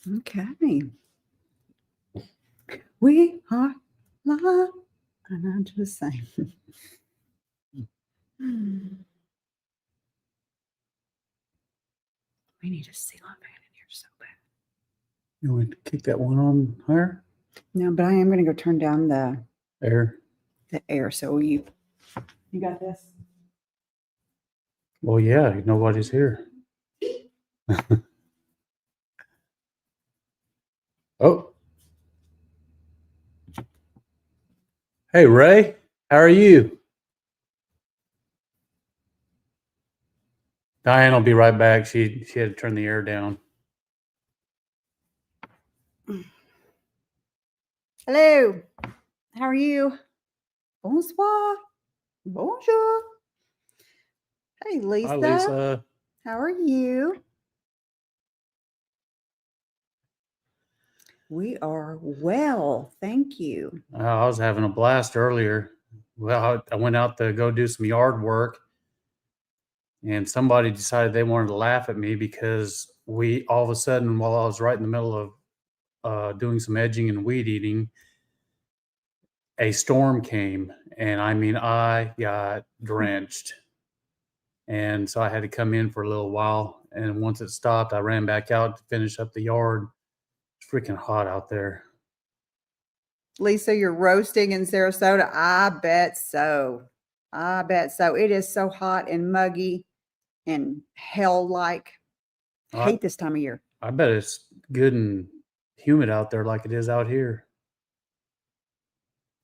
Okay. We are live. And I'm just saying. We need a ceiling fan in here so bad. You want to kick that one on higher? No, but I am going to go turn down the Air. So you got this? Well, yeah, nobody's here. Oh. Hey, Ray, how are you? Diane will be right back. She had to turn the air down. Hello. How are you? Bonsoir. Bonjour. Hey, Lisa. Hi, Lisa. How are you? We are well. Thank you. I was having a blast earlier. Well, I went out to go do some yard work, and somebody decided they wanted to laugh at me because we all of a sudden, while I was right in the middle of doing some edging and weed eating, a storm came, and I mean, I got drenched. And so I had to come in for a little while. And once it stopped, I ran back out to finish up the yard. It's freaking hot out there. Lisa, you're roasting in Sarasota. I bet so. I bet so. It is so hot and muggy and hell-like. I hate this time of year. I bet it's good and humid out there like it is out here.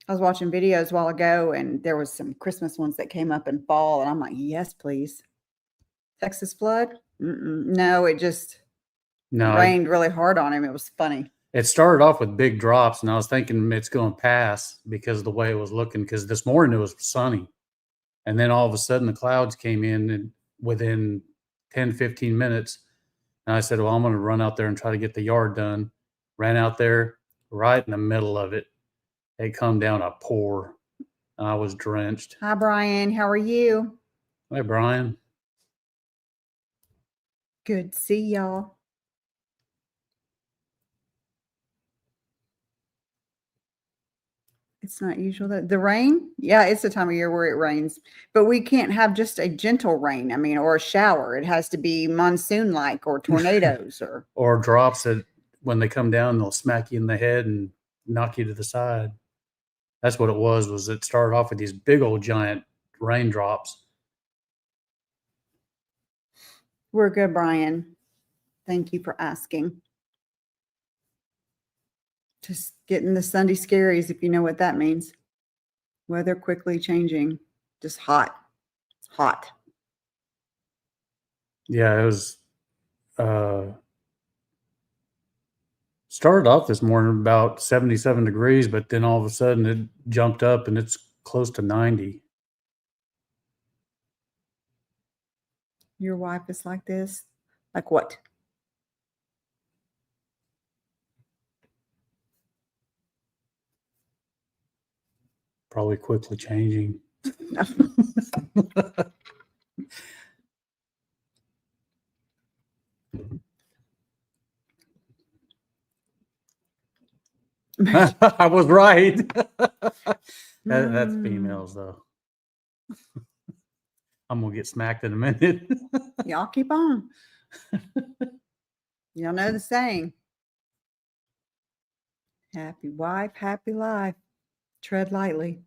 I was watching videos a while ago, and there was some Christmas ones that came up in fall, and I'm like, yes, please. Texas flood? No, it just rained really hard on him. It was funny. It started off with big drops, and I was thinking it's going to pass because of the way it was looking, because this morning it was sunny. And then all of a sudden the clouds came in and within 10, 15 minutes. And I said, well, I'm going to run out there and try to get the yard done. Ran out there right in the middle of it. It come down a pour. I was drenched. Hi, Brian. How are you? Hi, Brian. Good to see y'all. It's not usual that the rain. Yeah, it's the time of year where it rains, but we can't have just a gentle rain. I mean, or a shower. It has to be monsoon-like or tornadoes or drops that when they come down, they'll smack you in the head and knock you to the side. That's what it was it started off with these big old giant raindrops. We're good, Brian. Thank you for asking. Just getting the Sunday scaries, if you know what that means. Weather quickly changing. Just hot. It's hot. Yeah, it was started off this morning about 77 degrees, but then all of a sudden it jumped up and it's close to 90. Your wife is like this? Like what? Probably quickly changing. I was right. That's females, though. I'm going to get smacked in a minute. Y'all keep on. Y'all know the saying. Happy wife, happy life. Tread lightly.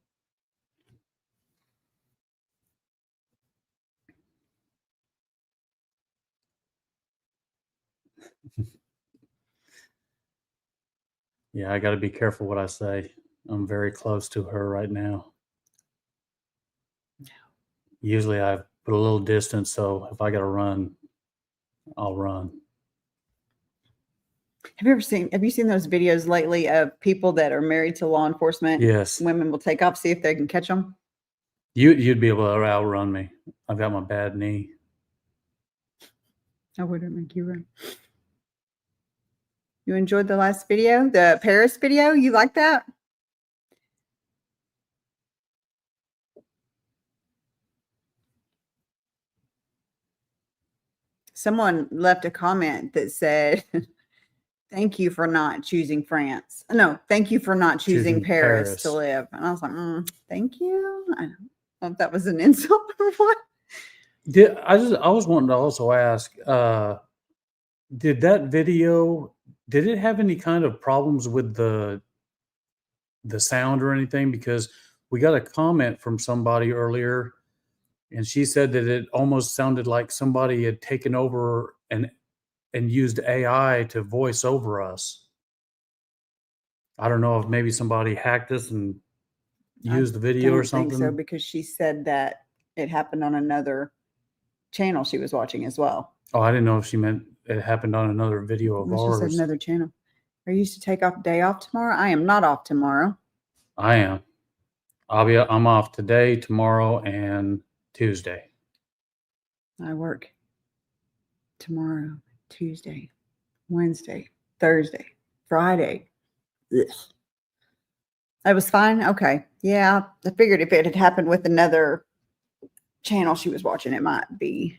Yeah, I got to be careful what I say. I'm very close to her right now. Usually I put a little distance, so if I got to run, I'll run. Have you seen those videos lately of people that are married to law enforcement? Yes. Women will take off, see if they can catch them. You'd be able to outrun me. I've got my bad knee. I wouldn't make you run. You enjoyed the last video, the Paris video? You like that? Someone left a comment that said thank you for not choosing France. No, thank you for not choosing Choosing Paris to Paris. live. And I was like, thank you. I don't know if that was an insult or what. I was wanting to also ask, did that video, did it have any kind of problems with the sound or anything? Because we got a comment from somebody earlier, and she said that it almost sounded like somebody had taken over and used AI to voice over us. I don't know if maybe somebody hacked us and used the video or Don't think so, something. because she said that it happened on another channel she was watching as well. Oh, I didn't know if she meant it happened on another video of She said ours. another channel. Are you to take off day off tomorrow? I am not off tomorrow. I am. I'm off today, tomorrow, and Tuesday. I work tomorrow, Tuesday, Wednesday, Thursday, Friday. Ugh. That was fine. Okay. Yeah. I figured if it had happened with another channel she was watching, it might be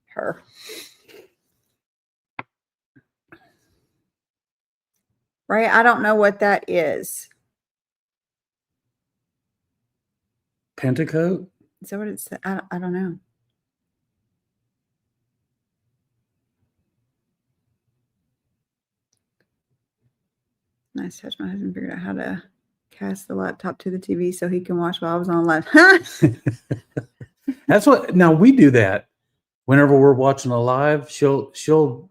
her. Right? I don't know what that is. Pentacoat? Is that what it's? I don't know. Nice touch. My husband figured out how to cast the laptop to the TV so he can watch while I was on live. That's what. Now we do that whenever we're watching a live. She'll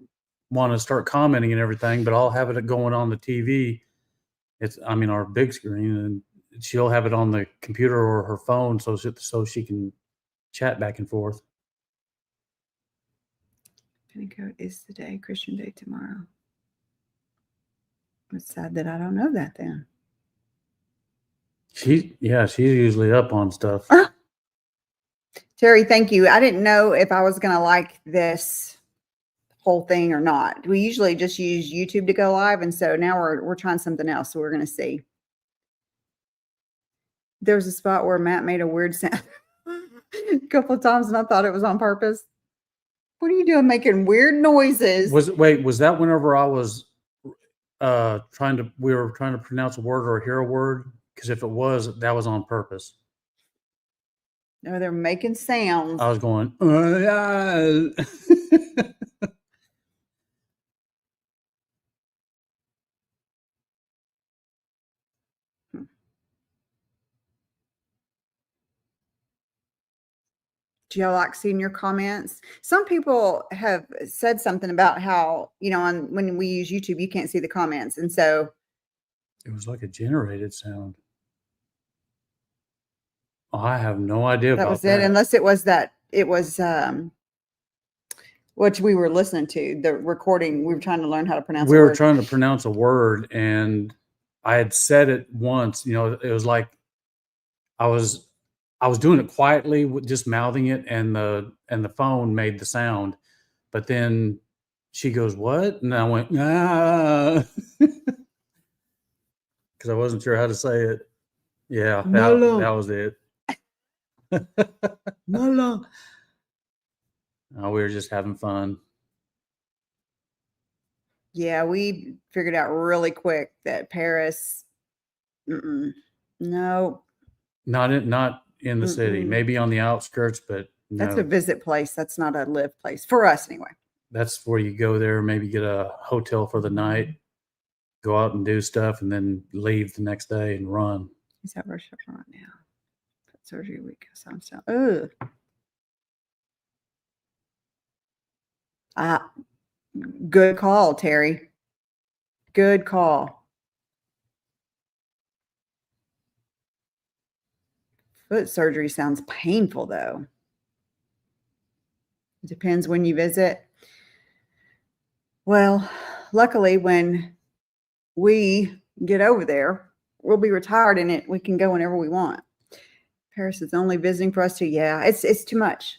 want to start commenting and everything, but I'll have it going on the TV. Our big screen, and she'll have it on the computer or her phone, so she can chat back and forth. Pentecost is the day, Christian day tomorrow. It's sad that I don't know that then. She's usually up on stuff. Terry, thank you. I didn't know if I was going to like this whole thing or not. We usually just use YouTube to go live, and so now we're trying something else, so we're going to see. There was a spot where Matt made a weird sound a couple of times, and I thought it was on purpose. What are you doing making weird noises? Was that whenever I was we were trying to pronounce a word or hear a word? Because if it was, that was on purpose. No, they're making sounds. I was going, Do y'all like seeing your comments? Some people have said something about how, when we use YouTube, you can't see the comments. And so it was like a generated sound. I have no idea that about was that. it, unless it was what we were listening to, the recording. We were trying to learn how to pronounce We a were word. trying to pronounce a word, and I had said it once. It was like I was doing it quietly, just mouthing it, and the phone made the sound. But then she goes, "What?" And I went, "Ah," because I wasn't sure how to say it. Yeah, that was it. No. We were just having fun. Yeah, we figured out really quick that Paris, no. Not in the city, maybe on the outskirts, but no. That's a visit place. That's not a live place for us anyway. That's where you go there, maybe get a hotel for the night, go out and do stuff, and then leave the next day and run. He's at worship right now. Surgery week. So I'm still. Ugh. Good call, Terry. Good call. Foot surgery sounds painful, though. It depends when you visit. Well, luckily, when we get over there, we'll be retired in it. We can go whenever we want. Paris is only visiting for us too. Yeah, it's too much.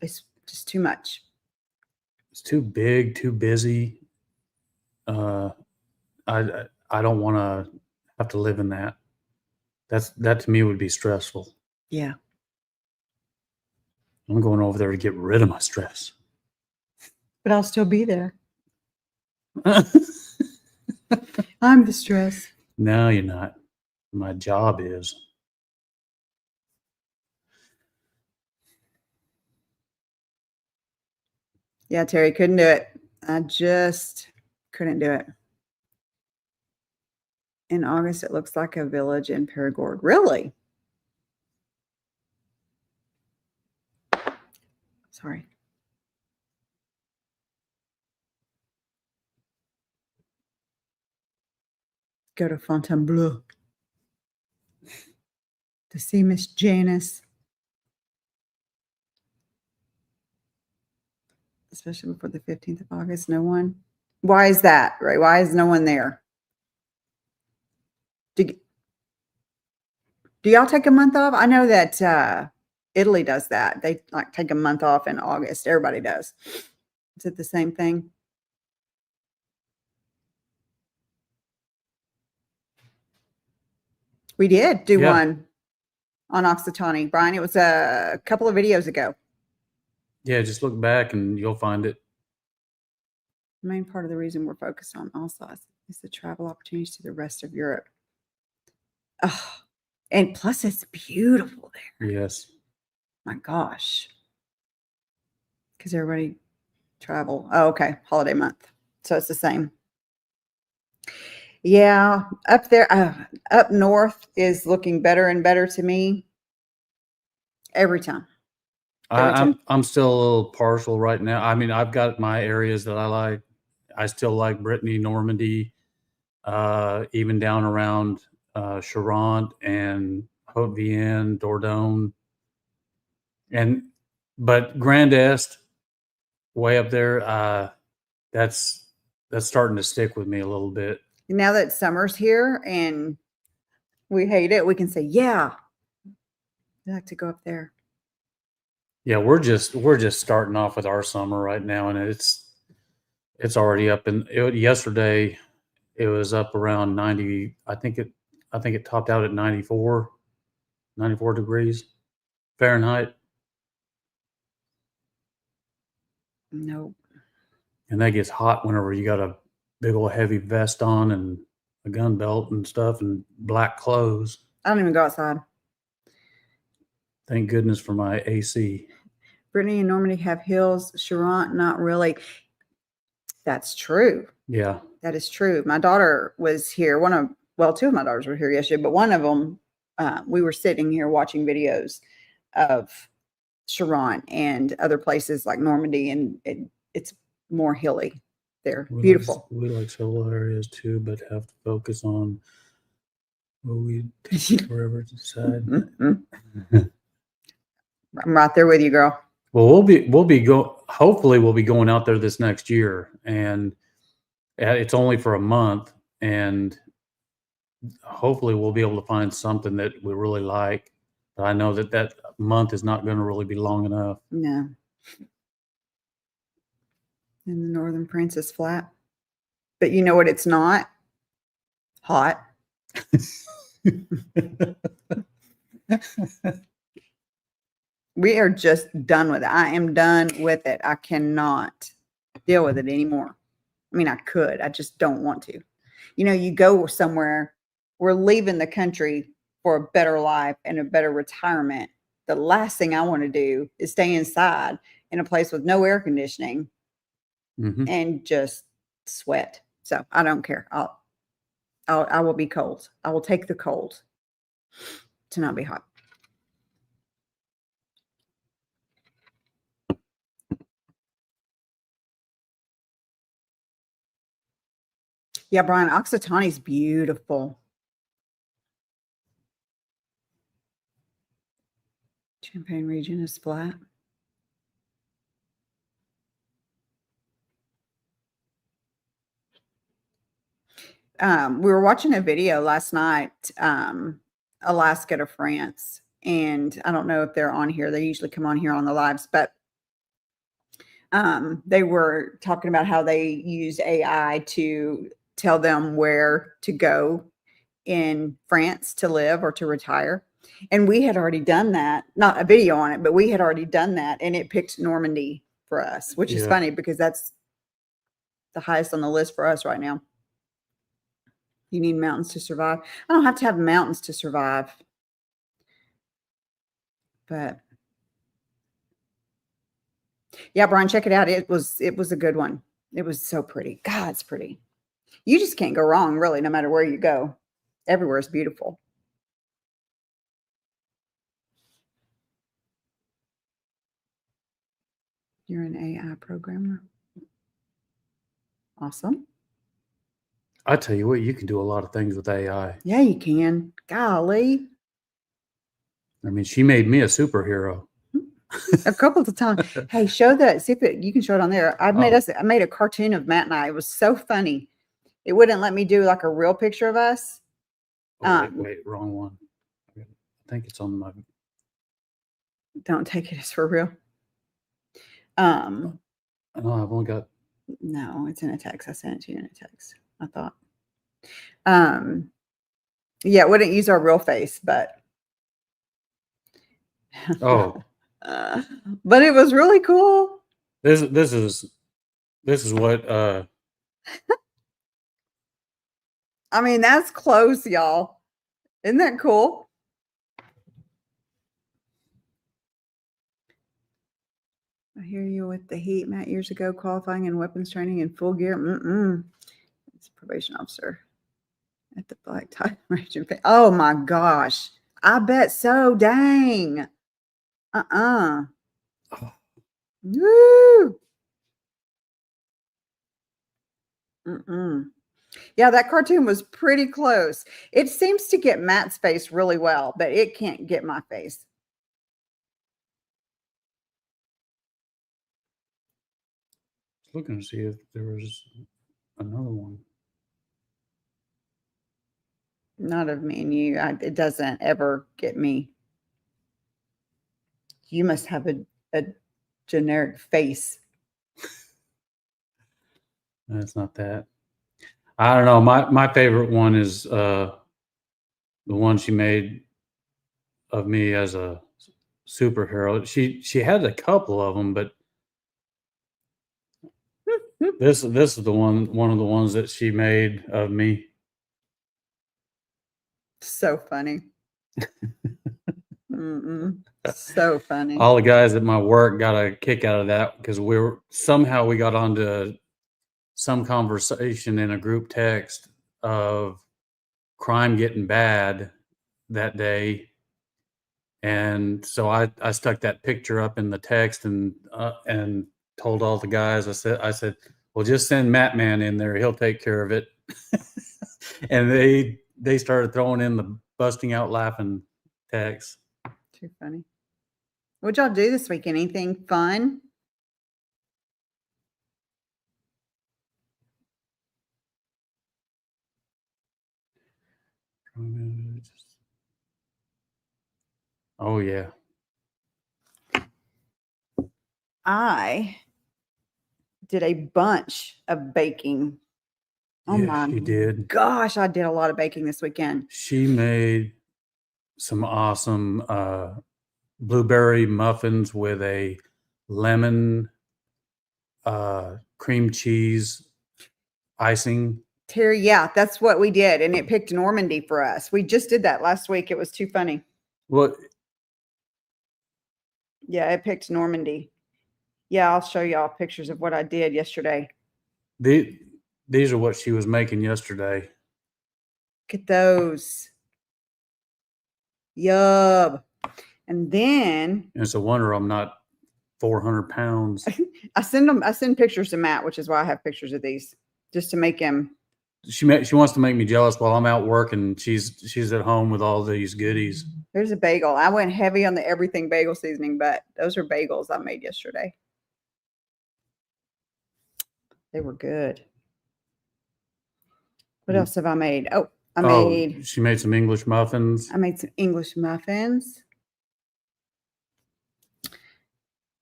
It's just too much. It's too big, too busy. I don't want to have to live in that. That to me would be stressful. Yeah. I'm going over there to get rid of my stress. But I'll still be there. I'm the stress. No, you're not. My job is. Yeah, Terry, couldn't do it. I just couldn't do it. In August, it looks like a village in Perigord. Really? Sorry. Go to Fontainebleau to see Miss Janice. Especially before the 15th of August. No one. Why is that, right? Why is no one there? Do y'all take a month off? I know that Italy does that. They like take a month off in August. Everybody does. Is it the same thing? We did do Yeah. one on Oxitani, Brian. It was a couple of videos ago. Yeah, just look back and you'll find it. The main part of the reason we're focused on Alsace is the travel opportunities to the rest of Europe. Oh, and plus it's beautiful there. Yes. My gosh. Because everybody travel. Oh, okay. Holiday month. So it's the same. Yeah. Up there, up north is looking better and better to me every time. I'm still a little partial right now. I mean, I've got my areas that I like. I still like Brittany, Normandy, even down around Charente and Haute-Vienne, Dordogne, but Grand Est, way up there, that's starting to stick with me a little bit. Now that summer's here and we hate it, we can say, yeah, I like to go up there. Yeah, we're just starting off with our summer right now, and it's already up. And yesterday, it was up around 90. I think it topped out at 94 degrees Fahrenheit. Nope. And that gets hot whenever you got a big old heavy vest on and a gun belt and stuff and black clothes. I don't even go outside. Thank goodness for my AC. Brittany and Normandy have hills. Charente, not really. That's true. Yeah. That is true. My daughter was here. Two of my daughters were here yesterday, but one of them, we were sitting here watching videos of Charente and other places like Normandy, and it's more hilly there. Beautiful. We like several areas too, but have to focus on what we take forever to decide. I'm right there with you, girl. Well, hopefully we'll be going out there this next year, and it's only for a month, and hopefully we'll be able to find something that we really like. But I know that month is not going to really be long enough. No. And the Northern Prince is flat. But you know what it's not? Hot. We are just done with it. I am done with it. I cannot deal with it anymore. I mean, I could. I just don't want to. You know, you go somewhere, we're leaving the country for a better life and a better retirement. The last thing I want to do is stay inside in a place with no air conditioning and just sweat. So I don't care. I will be cold. I will take the cold to not be hot. Yeah, Brian, Oxitani is beautiful. Champagne region is flat. We were watching a video last night, Alaska to France, and I don't know if they're on here. They usually come on here on the lives, but they were talking about how they used AI to tell them where to go in France to live or to retire. And we had already done that, not a video on it, but we had already done that. And it picked Normandy for us, which is funny because that's the highest on the list for us right now. You need mountains to survive. I don't have to have mountains to survive. But yeah, Brian, check it out. It was a good one. It was so pretty. God, it's pretty. You just can't go wrong, really, no matter where you go. Everywhere is beautiful. You're an AI programmer. Awesome. I tell you what, you can do a lot of things with AI. Yeah, you can. Golly. I mean, she made me a superhero. A couple of times. Hey, show that. See if you can show it on there. I made a cartoon of Matt and I. It was so funny. It wouldn't let me do like a real picture of us. Oh, wait, wrong one. I think it's on my. Don't take it as for real. Oh, I've only got. No, it's in a text. I sent it to you in a text. I thought. Yeah, it wouldn't use our real face, but. Oh. But it was really cool. This is what I mean, that's close, y'all. Isn't that cool? I hear you with the heat, Matt, years ago, qualifying in weapons training in full gear. It's a probation officer at the Black Tie Region. Oh my gosh. I bet so. Dang. Oh. Woo. Yeah, that cartoon was pretty close. It seems to get Matt's face really well, but it can't get my face. Looking to see if there was another one. Not of me and you. It doesn't ever get me. You must have a generic face. That's not that. I don't know. My favorite one is the one she made of me as a superhero. She had a couple of them, but this is the one of the ones that she made of me. So funny. So funny. All the guys at my work got a kick out of that because we got onto some conversation in a group text of crime getting bad that day. And so I stuck that picture up in the text and told all the guys, I said, well, just send Matt Man in there. He'll take care of it. And they started throwing in the busting out laughing text. Too funny. What'd y'all do this week? Anything fun? Oh, yeah. I did a bunch of baking. Oh my you did. Gosh, I did a lot of baking this weekend. She made some awesome blueberry muffins with a lemon cream cheese icing. Terry, yeah, that's what we did. And it picked Normandy for us. We just did that last week. It was too funny. Well, yeah, it picked Normandy. Yeah, I'll show y'all pictures of what I did yesterday. These are what she was making yesterday. Look at those. Yub. And then and it's a wonder I'm not 400 pounds. I send pictures to Matt, which is why I have pictures of these, just to make him. She wants to make me jealous while I'm out working. She's at home with all these goodies. There's a bagel. I went heavy on the everything bagel seasoning, but those are bagels I made yesterday. They were good. What else have I made? Oh, she made some English muffins. I made some English muffins.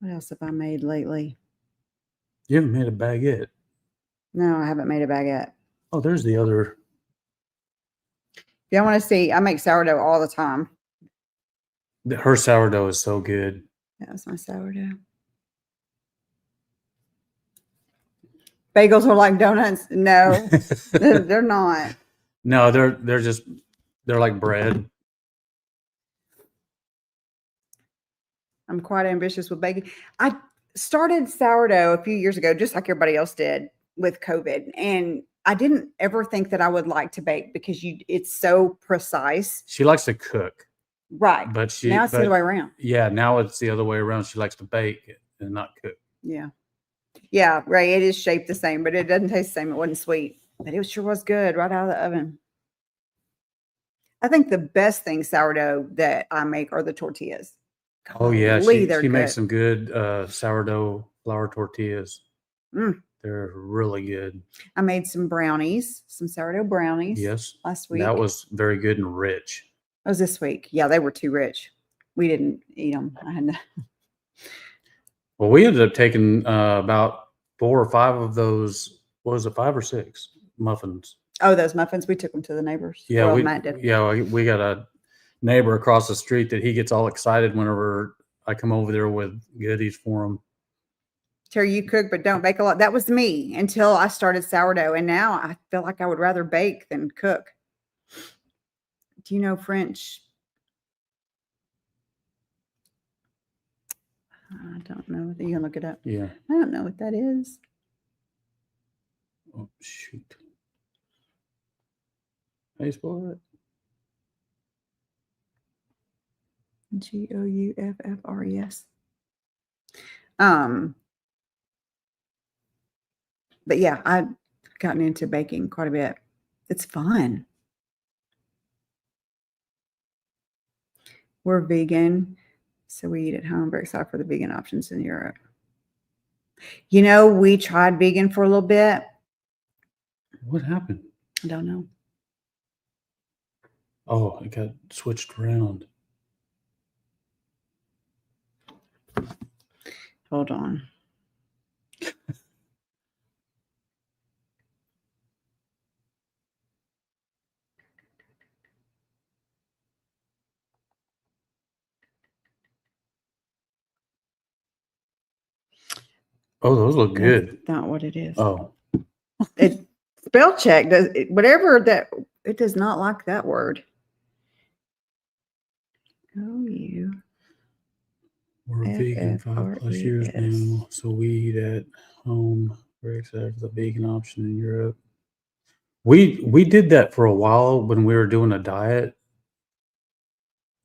What else have I made lately? You haven't made a baguette. No, I haven't made a baguette. Oh, there's the other. If y'all want to see, I make sourdough all the time. Her sourdough is so good. That was my sourdough. Bagels are like donuts. No, they're not. No, they're like bread. I'm quite ambitious with baking. I started sourdough a few years ago, just like everybody else did with COVID. And I didn't ever think that I would like to bake because it's so precise. She likes to cook, Right. but Now it's the other way around. Yeah, now it's the other way around. She likes to bake and not cook. Yeah. Yeah, right. It is shaped the same, but it doesn't taste the same. It wasn't sweet, but it sure was good right out of the oven. I think the best thing sourdough that I make are the tortillas. Oh yeah, Golly, she makes good. some good sourdough flour tortillas. Mm. They're really good. I made some brownies, some sourdough brownies. Yes, last week. That was very good and rich. It was this week. Yeah, they were too rich. We didn't eat them. I had to. Well, we ended up taking about 4 or 5 of those. What was it, 5 or 6 muffins? Oh, those muffins. We took them to the neighbors. Yeah, well, Matt did. Yeah, we got a neighbor across the street that he gets all excited whenever I come over there with goodies for him. Terry, you cook but don't bake a lot. That was me until I started sourdough, and now I feel like I would rather bake than cook. Do you know French? I don't know. You can look it up. Yeah. I don't know what that is. Oh shoot! How you spell it? Gouffres. But yeah, I've gotten into baking quite a bit. It's fun. We're vegan, so we eat at home. Very excited for the vegan options in Europe. You know, we tried vegan for a little bit. What happened? I don't know. Oh, it got switched around. Hold on. Oh, those look good. That's not what it is. Oh. It spell check does whatever that it does not like that word. We're vegan 5+ years now, so we eat at home. Very excited for the vegan option in Europe. We did that for a while when we were doing a diet,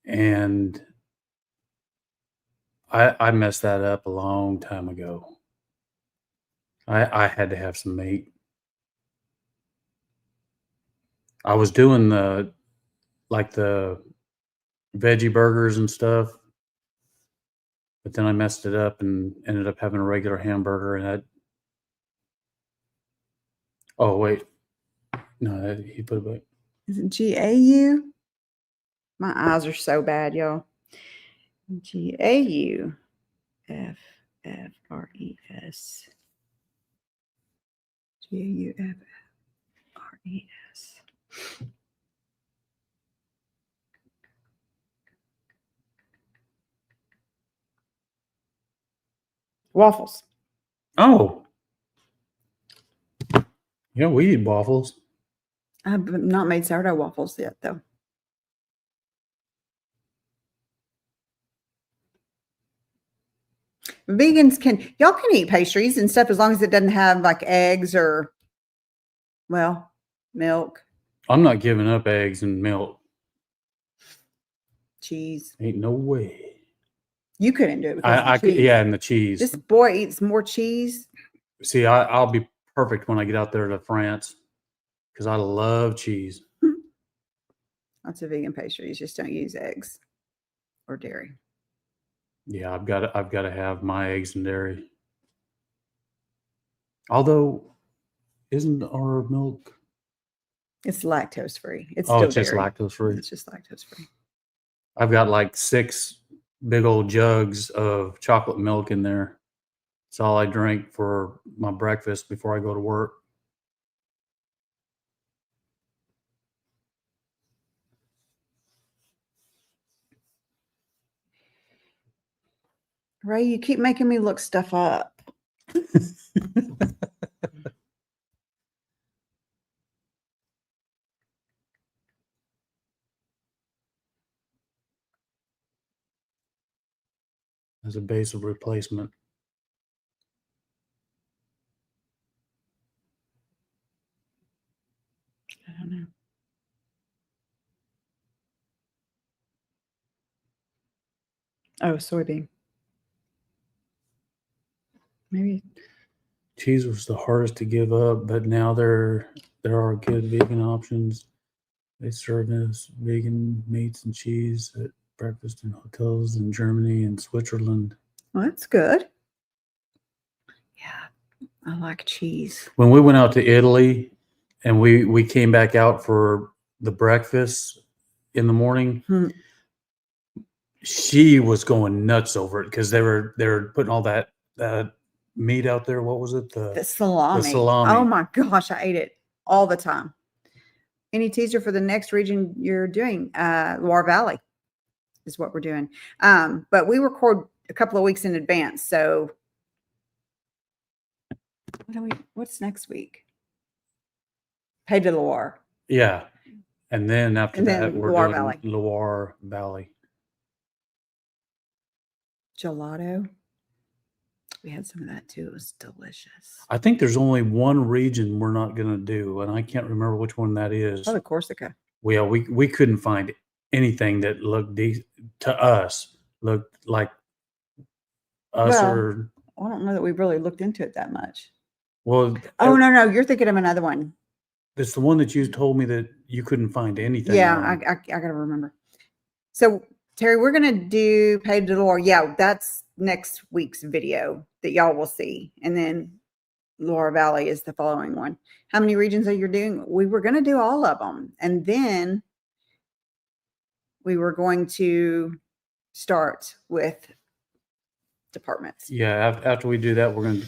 and I messed that up a long time ago. I had to have some meat. I was doing the veggie burgers and stuff, but then I messed it up and ended up having a regular hamburger. And oh wait, no, he put it back. Is it GAU? My eyes are so bad, y'all. GAUFFRES. GAUFFRES. Waffles. Oh, yeah, we eat waffles. I have not made sourdough waffles yet, though. Vegans y'all can eat pastries and stuff as long as it doesn't have like eggs or, well, milk. I'm not giving up eggs and milk. Cheese. Ain't no way. You couldn't do it because of the cheese. Yeah, and the cheese. This boy eats more cheese. See, I'll be perfect when I get out there to France because I love cheese. Lots of vegan pastries. Just don't use eggs or dairy. Yeah, I've got to have my eggs and dairy. Although, isn't our milk? It's lactose free. It's still just dairy. Lactose free. It's just lactose free. I've got like 6 big old jugs of chocolate milk in there. It's all I drink for my breakfast before I go to work. Ray, you keep making me look stuff up. as a base of replacement. I don't know. Oh, soybean. Maybe. Cheese was the hardest to give up, but now there are good vegan options. They serve as vegan meats and cheese at breakfast in hotels in Germany and Switzerland. Well, that's good. Yeah, I like cheese. When we went out to Italy and we came back out for the breakfast in the morning, she was going nuts over it because they were putting all that meat out there. What was it? The salami. The salami. Oh my gosh, I ate it all the time. Any teaser for the next region you're doing? Loire Valley is what we're doing. But we record a couple of weeks in advance. So what's next week? Pays de Loire. Yeah. And then after that, we're Loire doing Valley. Loire Valley. Gelato. We had some of that too. It was delicious. I think there's only one region we're not going to do, and I can't remember which one that is. Oh, Corsica. Well, we couldn't find anything that looked to us looked like us or. I don't know that we really looked into it that much. Well. Oh no, you're thinking of another one. It's the one that you told me that you couldn't find anything. Yeah, on. I gotta remember. So Terry, we're gonna do Pays de Loire. Yeah, that's next week's video that y'all will see, and then Loire Valley is the following one. How many regions are you doing? We were gonna do all of them, and then we were going to start with departments. Yeah, after we do that, we're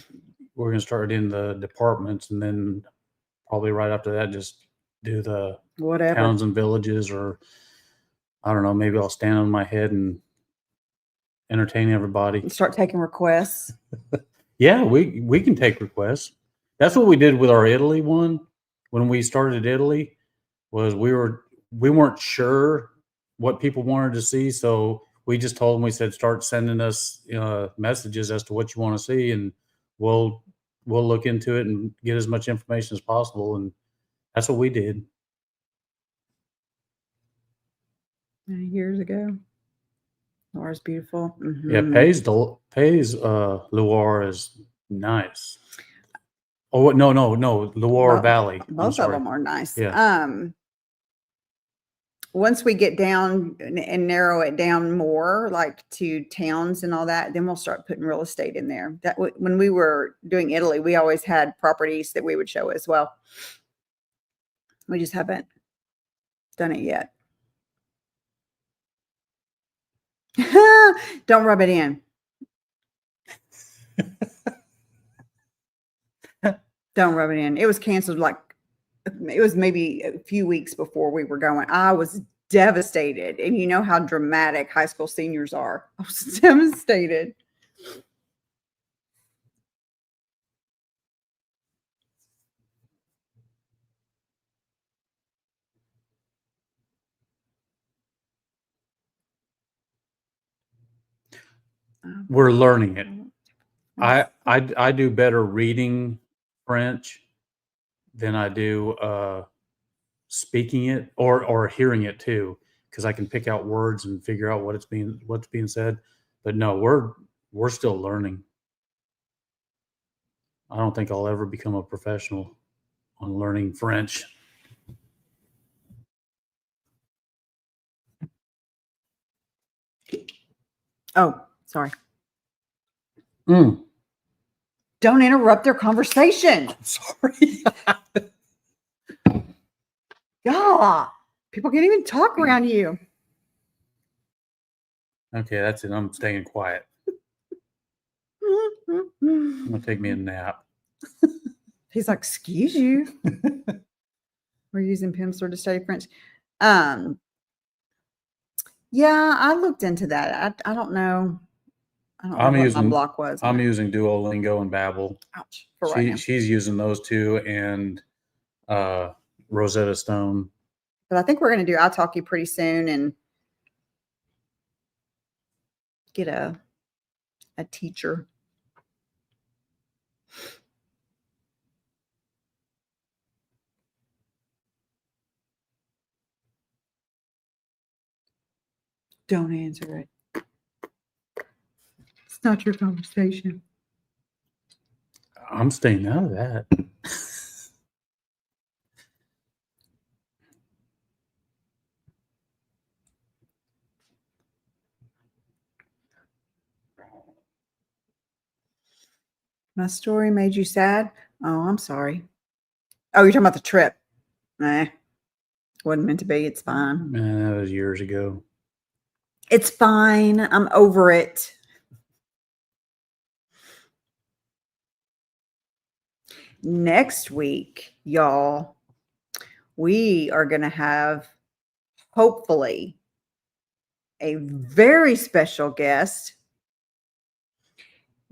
gonna start in the departments, and then probably right after that, just do the whatever towns and villages, or I don't know. Maybe I'll stand on my head and entertain everybody. Start taking requests. Yeah, we can take requests. That's what we did with our Italy one. When we started Italy, was we weren't sure what people wanted to see, so we just told them, we said, start sending us messages as to what you want to see, and we'll look into it and get as much information as possible. And that's what we did. Years ago. Loire's beautiful. Mm-hmm. Yeah, Pays Loire is nice. Oh no, Loire Valley. Both of them are nice. Yeah. Once we get down and narrow it down more, like to towns and all that, then we'll start putting real estate in there. That when we were doing Italy, we always had properties that we would show as well. We just haven't done it yet. Don't rub it in. Don't rub it in. It was canceled it was maybe a few weeks before we were going. I was devastated. And you know how dramatic high school seniors are. I was devastated. We're learning it. I do better reading French than I do speaking it or hearing it too, because I can pick out words and figure out what's being said. But no, we're still learning. I don't think I'll ever become a professional on learning French. Oh, sorry. Don't interrupt their conversation. Sorry. God, people can't even talk around you. Okay, that's it. I'm staying quiet. I'm gonna take me a nap. He's like, excuse you. We're using Pimsleur to study French. Yeah, I looked into that. I don't know. I don't know what my block was. I'm using Duolingo and Babbel. Ouch. For right now. She's using those two and Rosetta Stone. But I think we're going to do italki pretty soon and get a a teacher. Don't answer it. It's not your conversation. I'm staying out of that. My story made you sad? Oh, I'm sorry. Oh, you're talking about the trip. Wasn't meant to be. It's fine. That was years ago. It's fine. I'm over it. Next week, y'all, we are going to have, hopefully, a very special guest.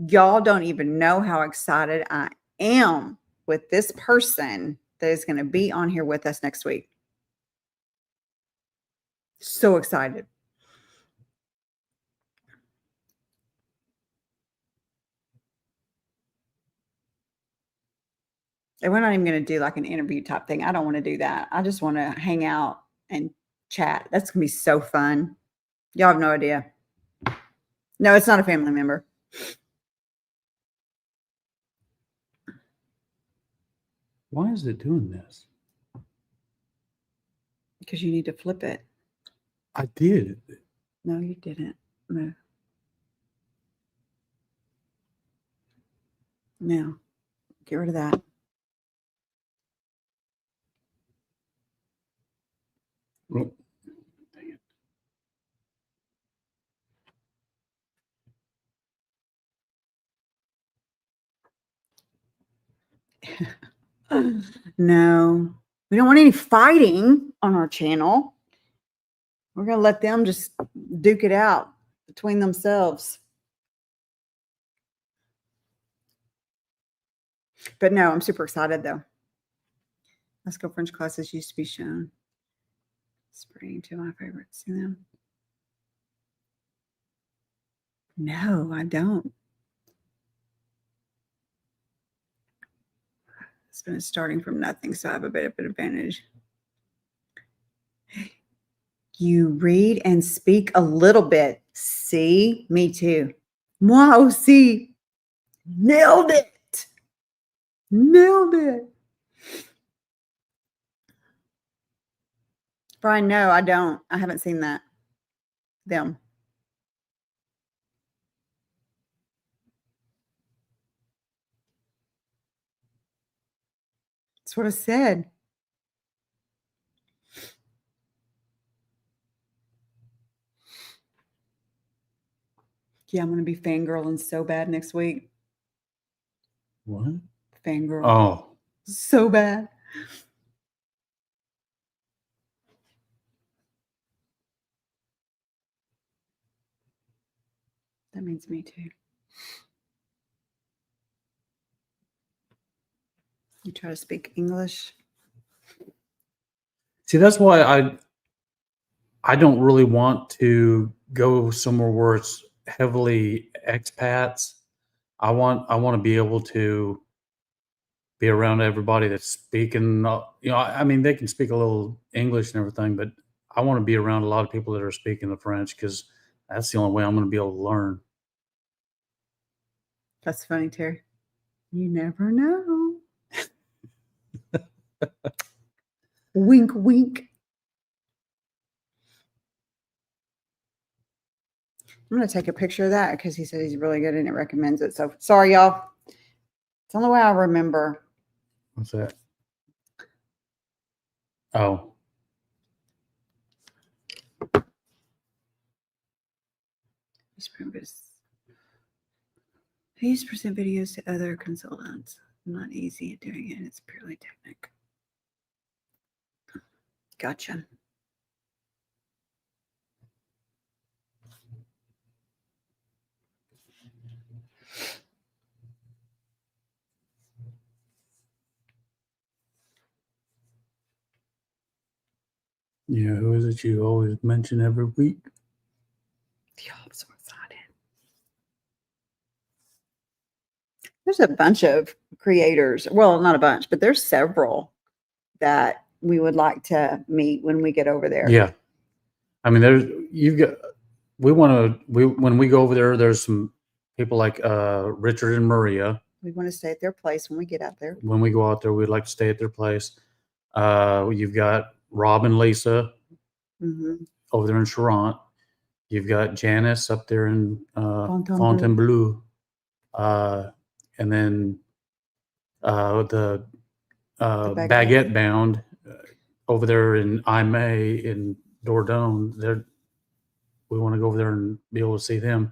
Y'all don't even know how excited I am with this person that is going to be on here with us next week. So excited. And we're not even going to do like an interview type thing. I don't want to do that. I just want to hang out and chat. That's going to be so fun. Y'all have no idea. No, it's not a family member. Why is it doing this? Because you need to flip it. I did. No, you didn't. No. No. Get rid of that. Oh, dang it. No. We don't want any fighting on our channel. We're going to let them just duke it out between themselves. But no, I'm super excited though. Let's Go French classes used to be shown. Spring to my favorites. See them? No, I don't. It's been starting from nothing, so I have a bit of an advantage. You read and speak a little bit. See? Me too. Moi aussi. Nailed it. Nailed it. Brian, no, I don't. I haven't seen that. Them. That's what I said. Yeah, I'm going to be fangirling so bad next week. What? Fangirl. Oh. So bad. That means me too. You try to speak English. See, that's why I don't really want to go somewhere where it's heavily expats. I want to be able to be around everybody that's speaking. I mean, they can speak a little English and everything, but I want to be around a lot of people that are speaking the French because that's the only way I'm going to be able to learn. That's funny, Terry. You never know. Wink, wink. I'm going to take a picture of that because he said he's really good and it recommends it. So sorry, y'all. It's the only way I remember. What's that? Oh. I used to present videos to other consultants. I'm not easy at doing it. It's purely technical. Gotcha. Yeah, who is it you always mention every week? Yeah, I'm so excited. There's a bunch of creators. Well, not a bunch, but there's several that we would like to meet when we get over there. Yeah. I mean, when we go over there, there's some people like Richard and Maria. We want to stay at their place when we get out there. When we go out there, we'd like to stay at their place. You've got Rob and Lisa over there in Charant. You've got Janice up there in Fontainebleau. And then the Baguette Bound over there in Aimé in Dordogne. We want to go over there and be able to see them.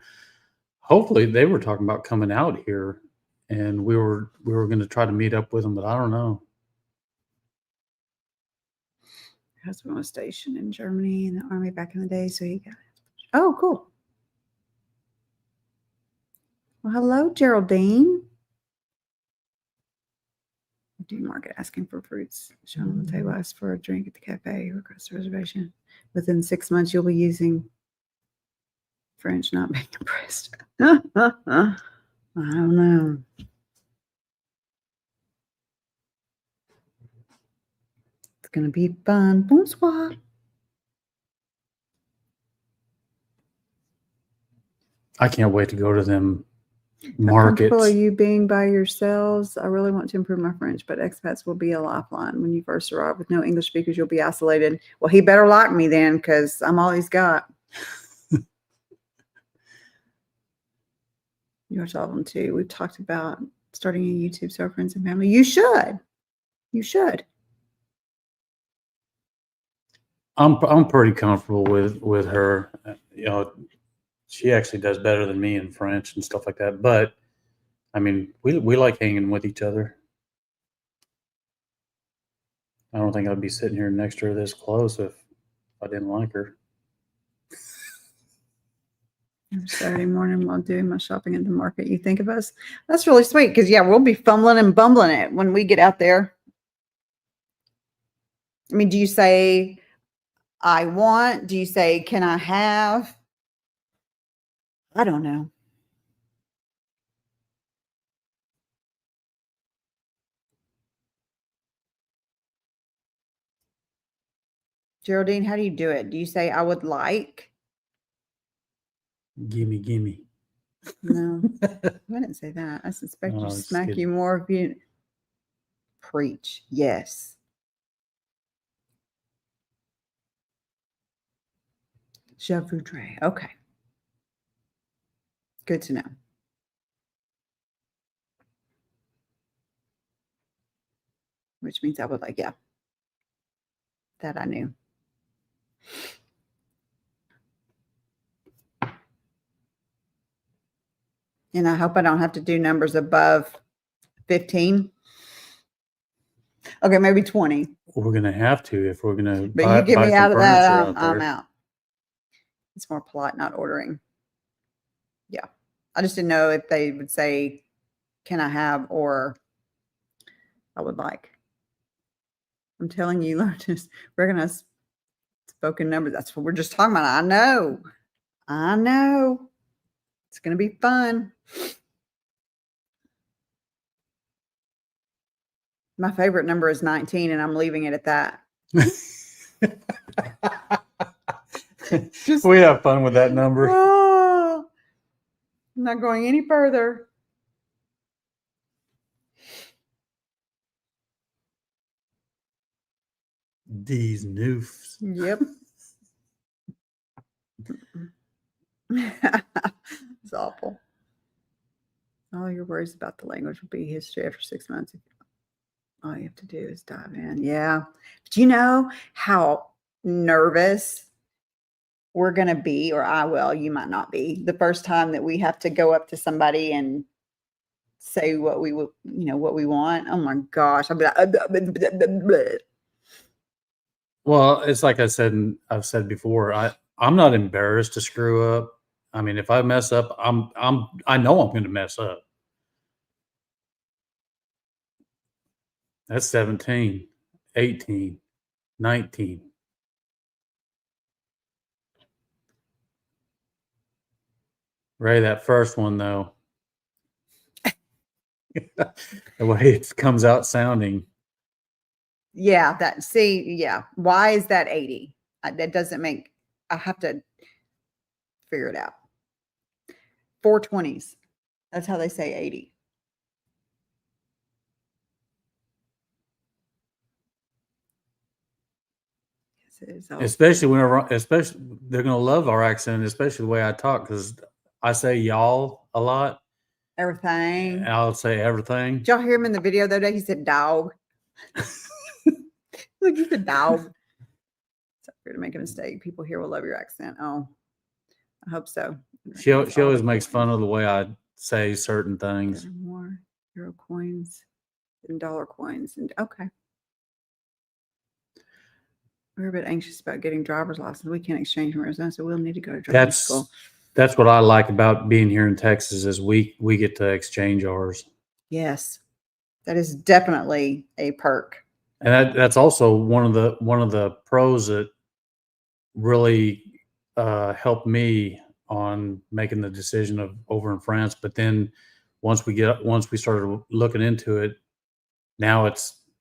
Hopefully, they were talking about coming out here, and we were going to try to meet up with them, but I don't know. Her husband was stationed in Germany in the army back in the day, so he got it. Oh, cool. Well, hello, Geraldine. Do market asking for fruits shown on the table. Ask for a drink at the cafe. Request a reservation. Within 6 months, you'll be using French, not being impressed. I don't know. It's gonna be fun. Bonsoir. I can't wait to go to them How markets. comfortable are you being by yourselves? I really want to improve my French, but expats will be a lifeline. When you first arrive with no English speakers, you'll be isolated. Well, he better like me then, because I'm all he's got. You watch all of them too. We've talked about starting a YouTube so our friends and family. You should. You should. I'm pretty comfortable with her. You know, she actually does better than me in French and stuff like that. But I mean, we like hanging with each other. I don't think I'd be sitting here next to her this close if I didn't like her. Every Saturday morning while doing my shopping at the market, you think of us. That's really sweet because, yeah, we'll be fumbling and bumbling it when we get out there. I mean, do you say, I want? Do you say, can I have? I don't know. Geraldine, how do you do it? Do you say, I would like? Gimme, gimme. No, I didn't say that. I suspect No, you just smack kidding. you more if you preach. Yes. Je voudrais. Okay. Good to know. Which means I would like, yeah. That I knew. And I hope I don't have to do numbers above 15. Okay, maybe 20. We're gonna have to if we're gonna But you get buy me some out of furniture that, out I'm there. out. It's more polite not ordering. Yeah. I just didn't know if they would say, can I have, or I would like. I'm telling you, learn to recognize spoken numbers. That's what we're just talking about. I know. I know. It's going to be fun. My favorite number is 19, and I'm leaving it at that. We have fun with that number. Oh, I'm not going any further. These noofs. Yep. It's awful. All your worries about the language will be history after 6 months. All you have to do is dive in. Yeah. Do you know how nervous we're going to be, or I will, you might not be, the first time that we have to go up to somebody and say what we will, what we want? Oh my gosh. I'll be like, Well, it's like I've said before, I'm not embarrassed to screw up. I mean, if I mess up, I know I'm going to mess up. That's 17, 18, 19. Ray, that first one though. The way it comes out sounding. Yeah, yeah. Why is that 80? That doesn't make, I have to figure it out. 420s. That's how they say 80. Especially especially they're gonna love our accent, especially the way I talk, because I say y'all a lot. Everything. I'll say everything. Did y'all hear him in the video the other day? He said dog. Look, he said dog. It's up here to make a mistake. People here will love your accent. Oh, I hope so. She always makes fun of the way I say certain things. There are more euro coins than dollar coins. And okay. We're a bit anxious about getting driver's license. We can't exchange from Arizona, so we'll need to go to driving school. That's what I like about being here in Texas is we get to exchange ours. Yes, that is definitely a perk. And that's also one of the pros that really helped me on making the decision of over in France. But then once we started looking into it, now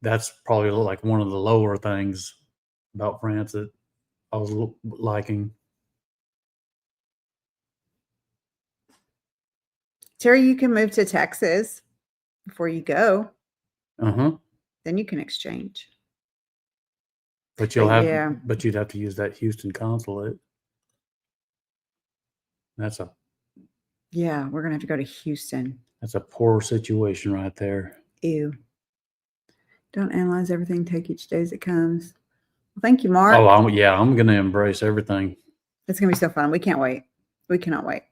that's probably like one of the lower things about France that I was liking. Terry, you can move to Texas before you go. Uh-huh. Then you can exchange. But you'd have to use that Houston consulate. Yeah, we're gonna have to go to Houston. That's a poor situation right there. Ew. Don't analyze everything. Take each day as it comes. Well, thank you, Mark. Oh, I'm gonna embrace everything. It's gonna be so fun. We can't wait. We cannot wait.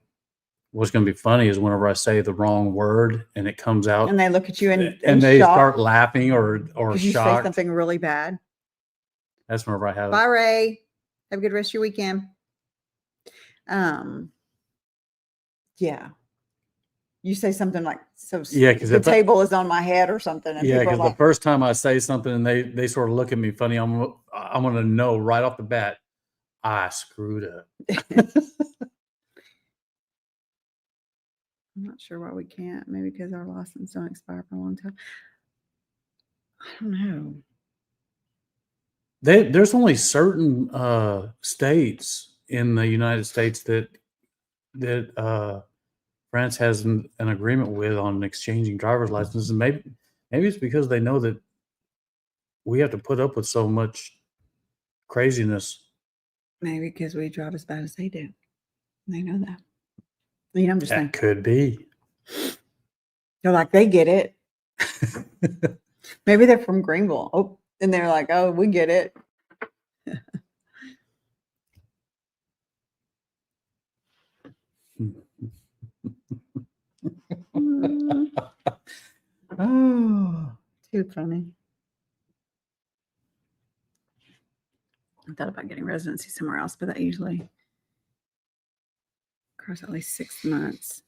What's gonna be funny is whenever I say the wrong word and it comes out, and they look at you and they start laughing or shocked. You say something really bad. That's whenever I have. Bye, Ray. Have a good rest of your weekend. Yeah. You say something like, so yeah, because the table is on my head or something. And because the first time I say something and they sort of look at me funny, I'm gonna know right off the bat, I screwed up. I'm not sure why we can't. Maybe because our license don't expire for a long time. I don't know. There's only certain states in the United States that France has an agreement with on exchanging driver's licenses, and maybe it's because they know that we have to put up with so much craziness. Maybe because we drive as bad as they do. They know that. You know, I'm just saying. Could be. They're like, they get it. Maybe they're from Greenville. Oh, and they're like, oh, we get it. Oh, too funny. I thought about getting residency somewhere else, but that usually across at least 6 months.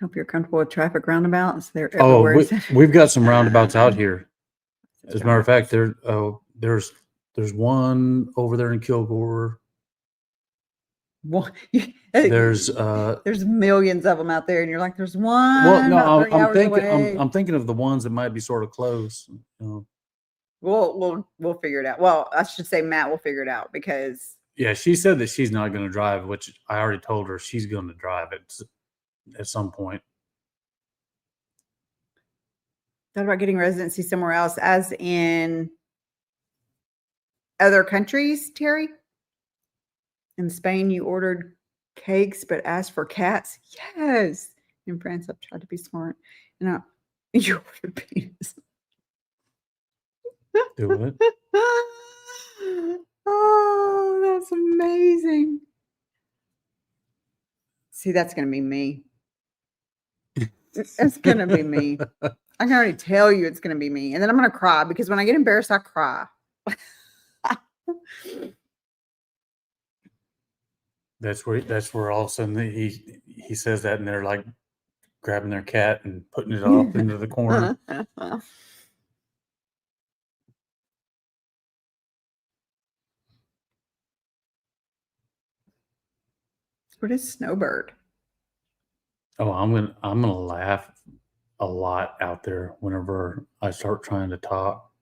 Hope you're comfortable with traffic roundabouts. They're everywhere. We've got some roundabouts out here. As a matter of fact, there's one over there in Kilgore. There's millions of them out there, and you're like, there's one. Well, no, I'm thinking of the ones that might be sort of close. We'll figure it out. Well, I should say Matt will figure it out because she said that she's not going to drive, which I already told her she's going to drive it at some point. Thought about getting residency somewhere else, as in other countries, Terry? In Spain, you ordered cakes but asked for cats? Yes. In France, I've tried to be smart. And you ordered penis. Do it. Oh, that's amazing. See, that's going to be me. It's going to be me. I can already tell you it's going to be me. And then I'm going to cry because when I get embarrassed, I cry. That's where all of a sudden he says that and they're like grabbing their cat and putting it off into the corner. What is snowbird? Oh, I'm gonna laugh a lot out there whenever I start trying to talk.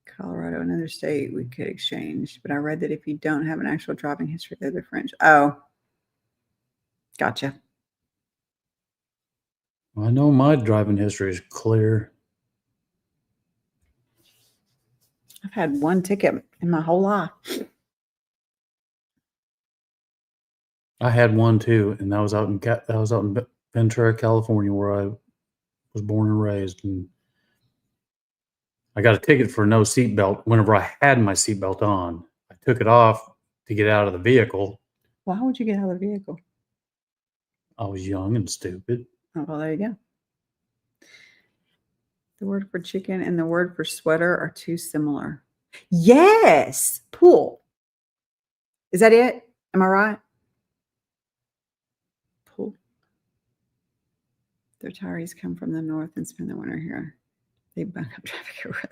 Colorado, another state we could exchange, but I read that if you don't have an actual driving history, they're the French. Oh, gotcha. I know my driving history is clear. I've had one ticket in my whole life. I had one too, and that was out in Ventura, California, where I was born and raised. And I got a ticket for no seatbelt whenever I had my seatbelt on. I took it off to get out of the vehicle. Why would you get out of the vehicle? I was young and stupid. Oh, well, there you go. The word for chicken and the word for sweater are too similar. Yes, pool. Is that it? Am I right? Pool. Their retirees come from the north and spend the winter here. They bunk up traffic everywhere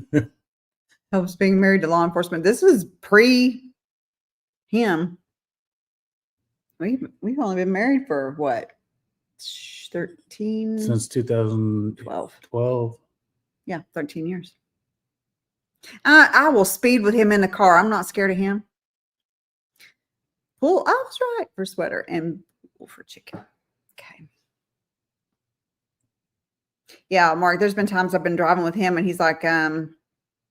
they go. Helps being married to law enforcement. This was pre him. We've only been married for what? 13 Since 2012. 12. Yeah, 13 years. I will speed with him in the car. I'm not scared of him. Pool. I was right for sweater and pool for chicken. Okay. Yeah, Mark, there's been times I've been driving with him and he's like,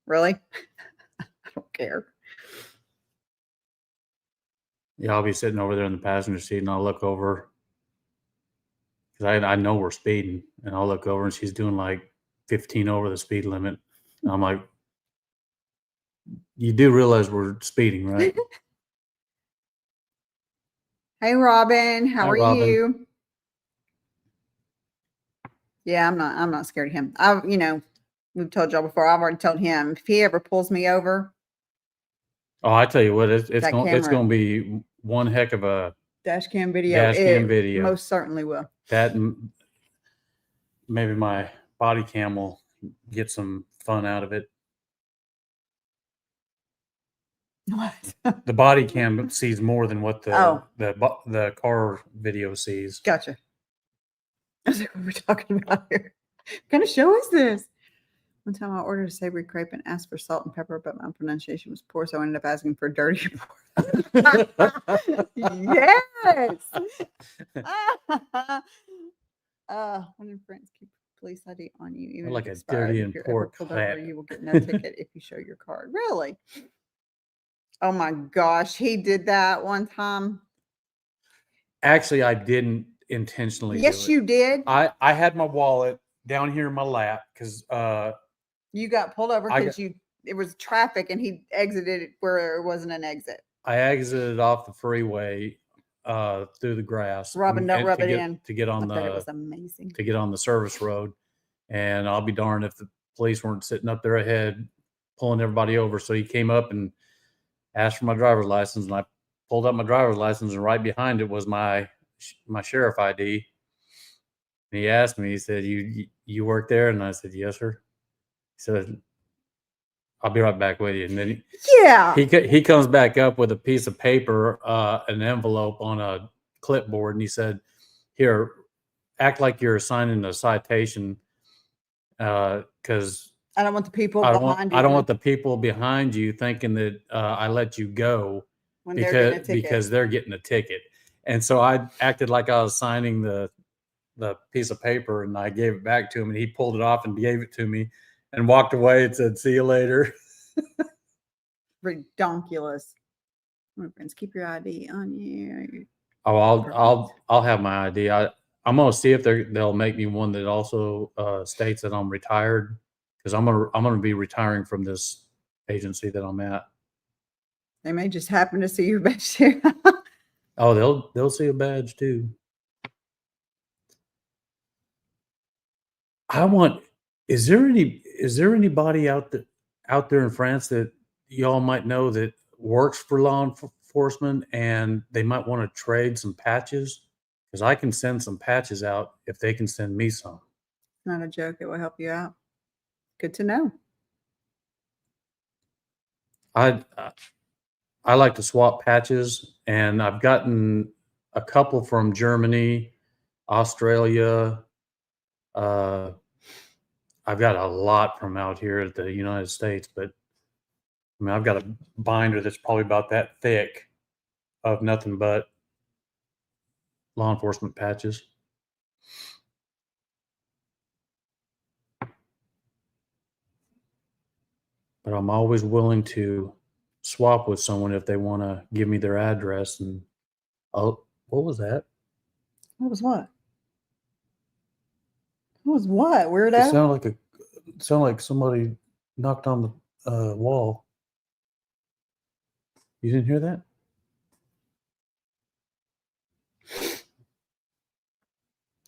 really? I don't care. Yeah, I'll be sitting over there in the passenger seat and I'll look over because I know we're speeding, and I'll look over and she's doing like 15 over the speed limit. And I'm like, you do realize we're speeding, right? Hey, Robin, how Hi, are Robin. you? Yeah, I'm not scared of him. We've told y'all before. I've already told him if he ever pulls me over, Oh, I tell you what, it's That going camera. to be one heck of a dash cam video. dash cam It video. most certainly will. That and maybe my body cam will get some fun out of it. What? The body cam sees more than what Oh. the car video sees. Gotcha. I was like, what are we talking about here? What kind of show is this? One time I ordered a savory crepe and asked for salt and pepper, but my pronunciation was poor, so I ended up asking for dirty pork. Yes. When in France, keep police ID on you, even Like if a expired. dirty If and you're poor ever pulled over, clap. you will get no ticket if you show your card. Really? Oh my gosh, he did that one time. Actually, I didn't intentionally Yes, do it. you did. I had my wallet down here in my lap because You got pulled over because it was traffic and he exited it where there wasn't an exit. I exited off the freeway through the grass. Robin, don't rub it in. To get on I bet it was amazing. to get on the service road. And I'll be darned if the police weren't sitting up there ahead pulling everybody over. So he came up and asked for my driver's license, and I pulled up my driver's license, and right behind it was my sheriff ID. And he asked me, he said, you work there? And I said, yes, sir. He said, I'll be right back with you. And then he comes back up with a piece of paper, an envelope on a clipboard, and he said, here, act like you're signing a citation, because I don't want the people behind you. I don't want the people behind you thinking that I let you go when because they're getting a ticket. And so I acted like I was signing the piece of paper, and I gave it back to him, and he pulled it off and gave it to me and walked away and said, see you later. Redonkulous. My friends, keep your ID on you. Oh, I'll have my ID. I'm gonna see if they'll make me one that also states that I'm retired, because I'm gonna be retiring from this agency that I'm at. They may just happen to see your badge too. Oh, they'll see a badge too. Is there anybody out there in France that y'all might know that works for law enforcement and they might want to trade some patches? Because I can send some patches out if they can send me some. Not a joke. It will help you out. Good to know. I I like to swap patches, and I've gotten a couple from Germany, Australia. I've got a lot from out here at the United States, but I mean, I've got a binder that's probably about that thick of nothing but law enforcement patches. But I'm always willing to swap with someone if they want to give me their address. And oh, what was that? What was what? What was what? It Weirdo? sounded like somebody knocked on the wall. You didn't hear that?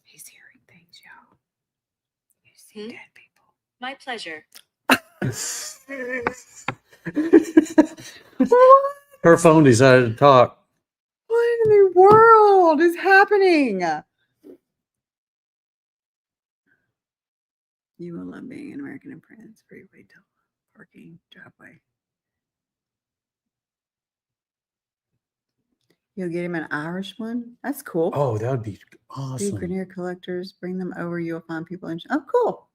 He's hearing things, y'all. You see dead people. My pleasure. Her phone decided to talk. What in the world is happening? You will love being an American in France. Freeway, parking, driveway. You'll get him an Irish one. That's cool. Oh, that would be Be awesome. Grenier collectors. Bring them over. You'll find people in. Oh, cool.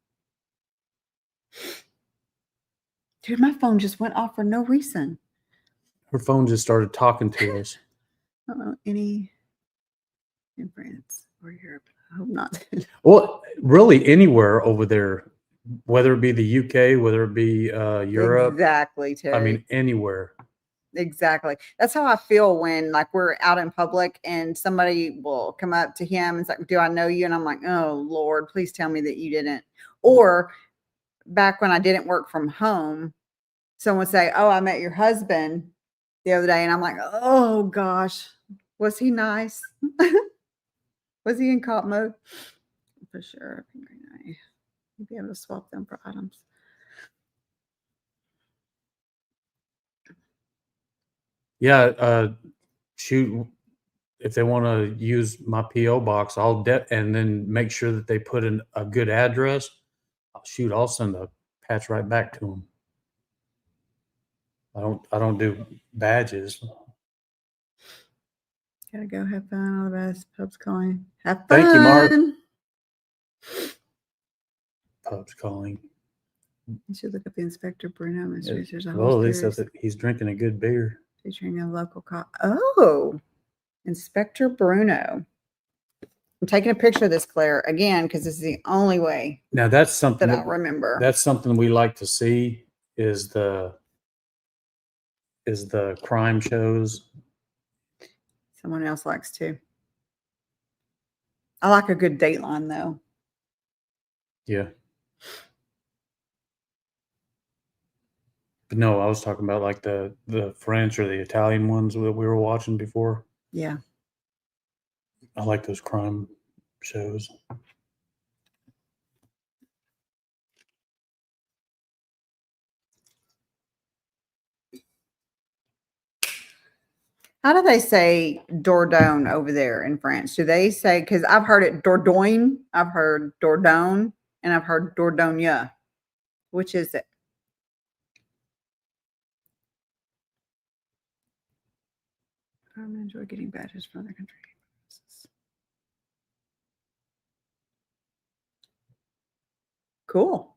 Dude, my phone just went off for no reason. Her phone just started talking to us. I don't know any in France or Europe. I hope not. Well, really anywhere over there, whether it be the UK, whether it be Europe. Exactly, Terry. I mean, anywhere. Exactly. That's how I feel when like we're out in public and somebody will come up to him and it's like, do I know you? And I'm like, oh Lord, please tell me that you didn't. Or back when I didn't work from home, someone would say, oh, I met your husband the other day. And I'm like, oh gosh, was he nice? Was he in cop mode? For sure. You'd be able to swap them for items. Yeah, shoot, if they want to use my PO box, and then make sure that they put in a good address. I'll send a patch right back to them. I don't do badges. Gotta go have fun. All the best. Pub's calling. Have fun. Thank you, Mark. Pub's calling. You should look up the Inspector Bruno mysteries. There's a Well, whole at least series he's drinking a good beer. featuring a local cop. Oh, Inspector Bruno. I'm taking a picture of this, Claire, again, because this is the only way Now that's something that I remember. That's something we like to see is the crime shows. Someone else likes to. I like a good Dateline, though. Yeah. But no, I was talking about like the French or the Italian ones that we were watching before. Yeah. I like those crime shows. How do they say Dordogne over there in France? Do they say, because I've heard it Dordogne, I've heard Dordogne, and I've heard Dordogne. Which is it? I enjoy getting badges from other countries. Cool.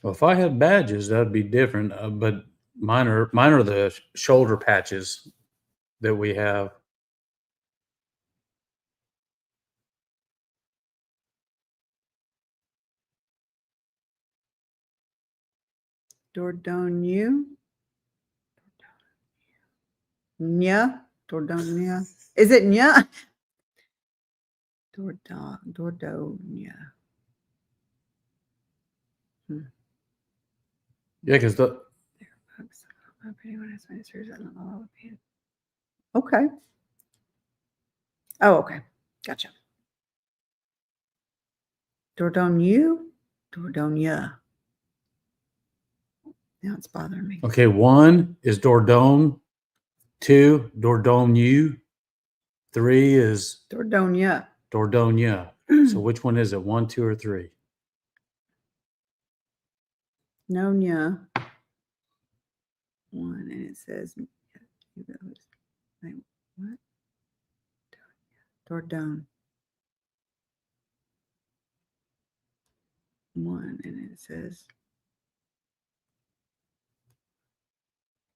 Well, if I had badges, that'd be different. But mine are the shoulder patches that we have. Dordogne. Nya. Dordogne. Is it Nya? Dordogne. Yeah, because Okay. Oh, okay. Gotcha. Dordogne. Dordogne. Now it's bothering me. okay, 1 is Dordogne, 2 Dordogne, 3 is Dordogne. Dordogne. So which one is it? 1, 2, or 3? No, Nya. one, and it says, wait, what? Dordogne. One, and it says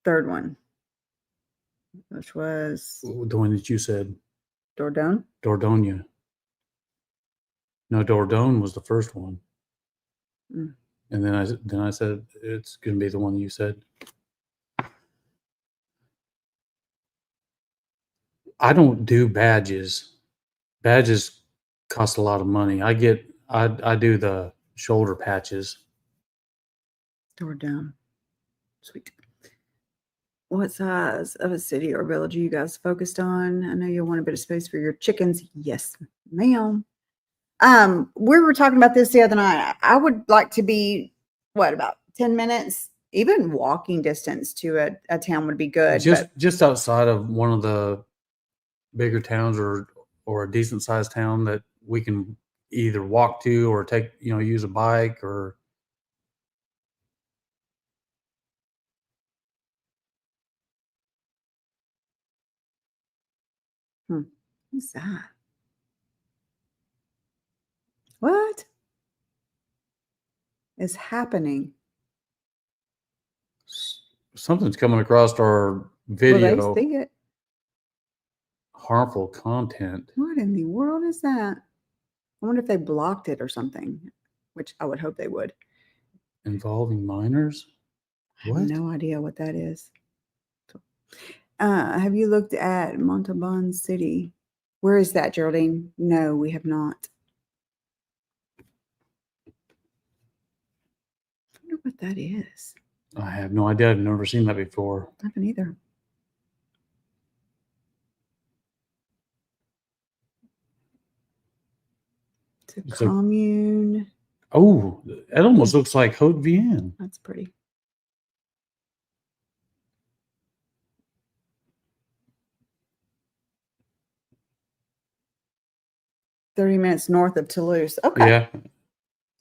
third one, which was The one that you said, Dordogne. Dordogne. No, Dordogne was the first one. Mm. And then I said it's going to be the one you said. I don't do badges. Badges cost a lot of money. I do the shoulder patches. Dordogne. Sweet. What size of a city or village are you guys focused on? I know you'll want a bit of space for your chickens. Yes, ma'am. We were talking about this the other night. I would like to be, about 10 minutes, even walking distance to a town would be good. Just outside of one of the bigger towns or a decent sized town that we can either walk to or take, use a bike or. What's that? What is happening? Something's coming across our Well, video. they see it. Harmful content. What in the world is that? I wonder if they blocked it or something, which I would hope they would. Involving minors? I have no idea what that is. Have you looked at Montalban City? Where is that, Geraldine? No, we have not. I wonder what that is. I have no idea. I've never seen that before. I haven't either. It's a commune. Oh, it almost looks like Haute Vienne. That's pretty. "30 minutes north of Toulouse." Okay. Yeah.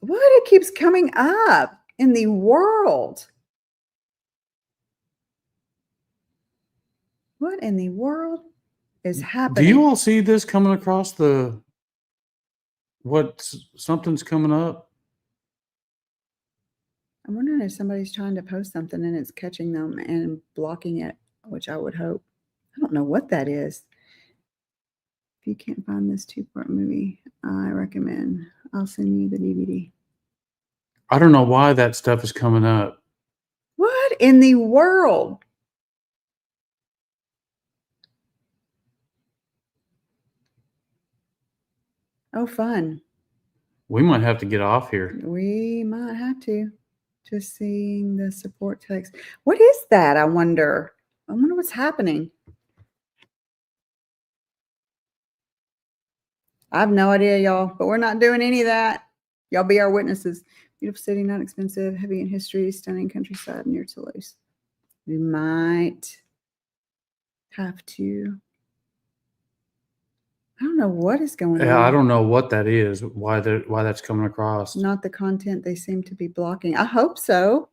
What? It keeps coming up in the world. What in the world is happening? Do you all see this coming across something's coming up? I'm wondering if somebody's trying to post something and it's catching them and blocking it, which I would hope. I don't know what that is. If you can't find this 2-part movie, I recommend. I'll send you the DVD. I don't know why that stuff is coming up. What in the world? Oh, fun. We might have to get off here. We might have to. Just seeing the support text. What is that? I wonder what's happening. I have no idea, y'all, but we're not doing any of that. Y'all be our witnesses. Beautiful city, not expensive, heavy in history, stunning countryside near Toulouse. We might have to. I don't know what is going on. Yeah, I don't know what that is. Why that's coming across. Not the content they seem to be blocking. I hope so.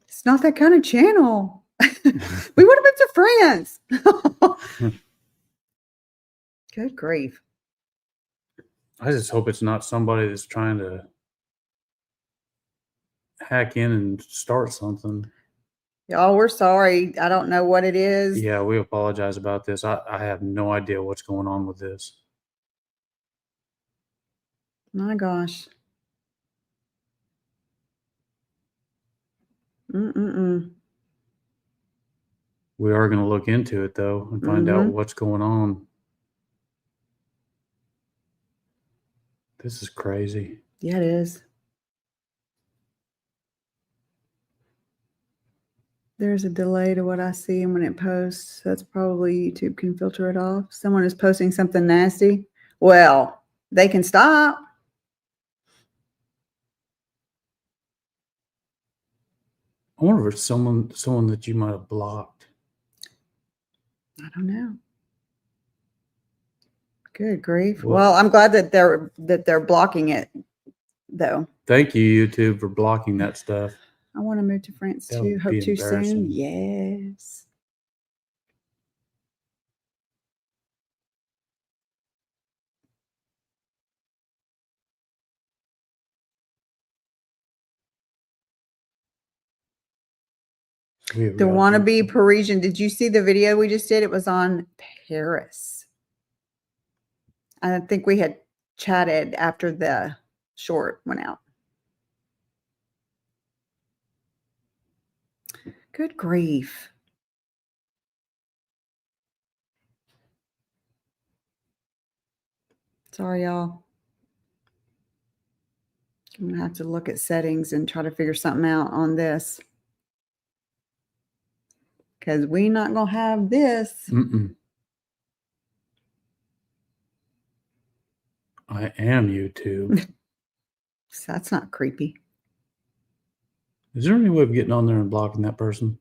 It's not that kind of channel. We would have been friends. Good grief. I just hope it's not somebody that's trying to hack in and start something. Y'all, we're sorry. I don't know what it is. Yeah, we apologize about this. I have no idea what's going on with this. My gosh. We are going to look into it, though, and find out what's going on. This is crazy. Yeah, it is. There's a delay to what I see, and when it posts, that's probably YouTube can filter it off. Someone is posting something nasty. Well, they can stop. I wonder if it's someone that you might have blocked. I don't know. Good grief. Well, I'm glad that they're blocking it. though. Thank you, YouTube, for blocking that stuff. I want to move to France That too. would Hope be too soon. embarrassing. Yes. The wannabe Parisian. Did you see the video we just did? It was on Paris. I think we had chatted after the short went out. Good grief. Sorry, y'all. I'm going to have to look at settings and try to figure something out on this. Because we're not going to have this. I am YouTube. So that's not creepy. Is there any way of getting on there and blocking that person?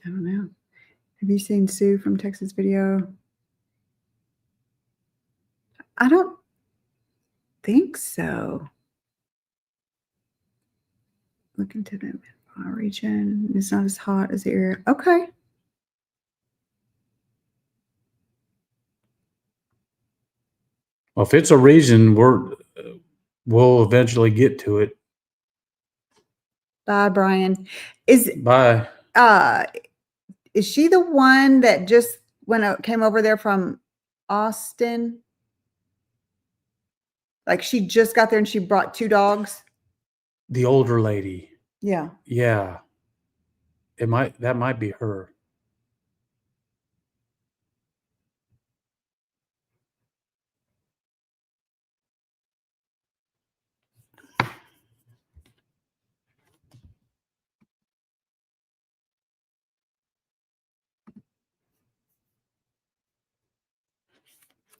I don't know. Have you seen Sue from Texas Video? I don't think so. Look into the region. It's not as hot as the area. Okay. Well, if it's a region, we'll eventually get to it. Bye, Brian. Bye. Is she the one that just came over there from Austin? Like she just got there and she brought 2 dogs? The older lady. Yeah. Yeah. That might be her.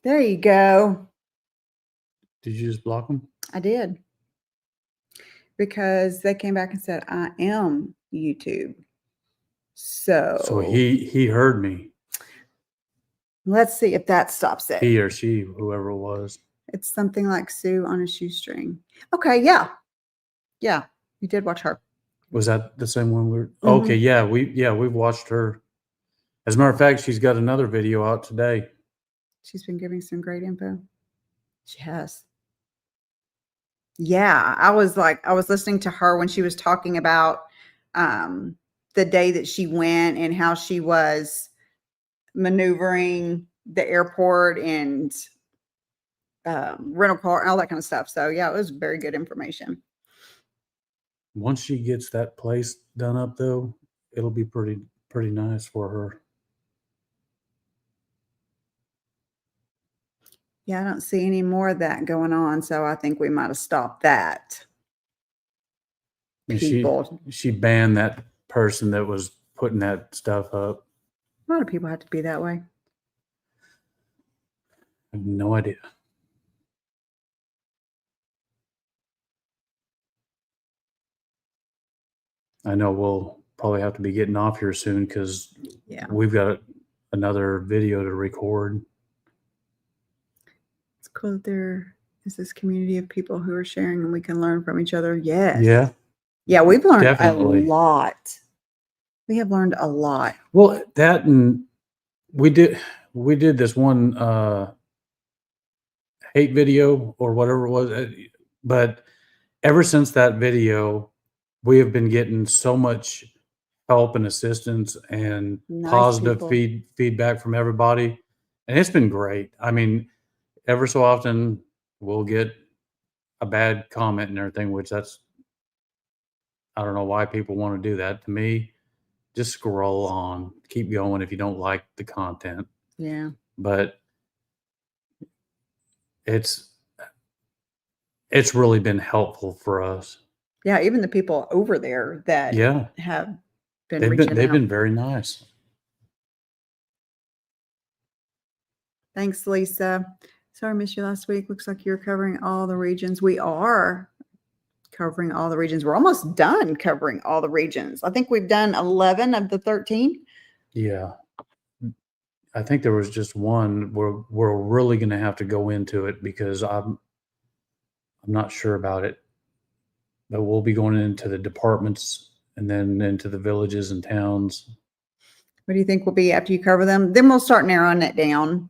There you go. Did you just block them? I did. Because they came back and said, I am YouTube. So he heard me. Let's see if that stops it. He or she, whoever it was. It's something like Sue on a shoestring. Okay, yeah. Yeah, you did watch her. Was that the same one? Okay, yeah, we've watched her. As a matter of fact, she's got another video out today. She's been giving some great info. She has. Yeah, I was listening to her when she was talking about the day that she went and how she was maneuvering the airport and rental car and all that kind of stuff. So yeah, it was very good information. Once she gets that place done up, though, it'll be pretty nice for her. Yeah, I don't see any more of that going on, so I think we might have stopped that. People. She banned that person that was putting that stuff up. A lot of people have to be that way. I have no idea. I know we'll probably have to be getting off here soon because we've got another video to record. It's cool that there is this community of people who are sharing and we can learn from each other. Yes. Yeah. Yeah, we've learned Definitely. a lot. We have learned a lot. Well, that and we did this one hate video or whatever it was, but ever since that video, we have been getting so much help and assistance and positive feedback from everybody, and it's been great. I mean, ever so often we'll get a bad comment and everything, which I don't know why people want to do that. To me, just scroll on, keep going if you don't like the content. Yeah. But it's really been helpful for us. Yeah, even the people over there that have been reaching out. They've been very nice. Thanks, Lisa. Sorry I missed you last week. Looks like you're covering all the regions. We are covering all the regions. We're almost done covering all the regions. I think we've done 11 of the 13. Yeah. I think there was just one where we're really going to have to go into it because I'm not sure about it, but we'll be going into the departments and then into the villages and towns. What do you think will be after you cover them? Then we'll start narrowing it down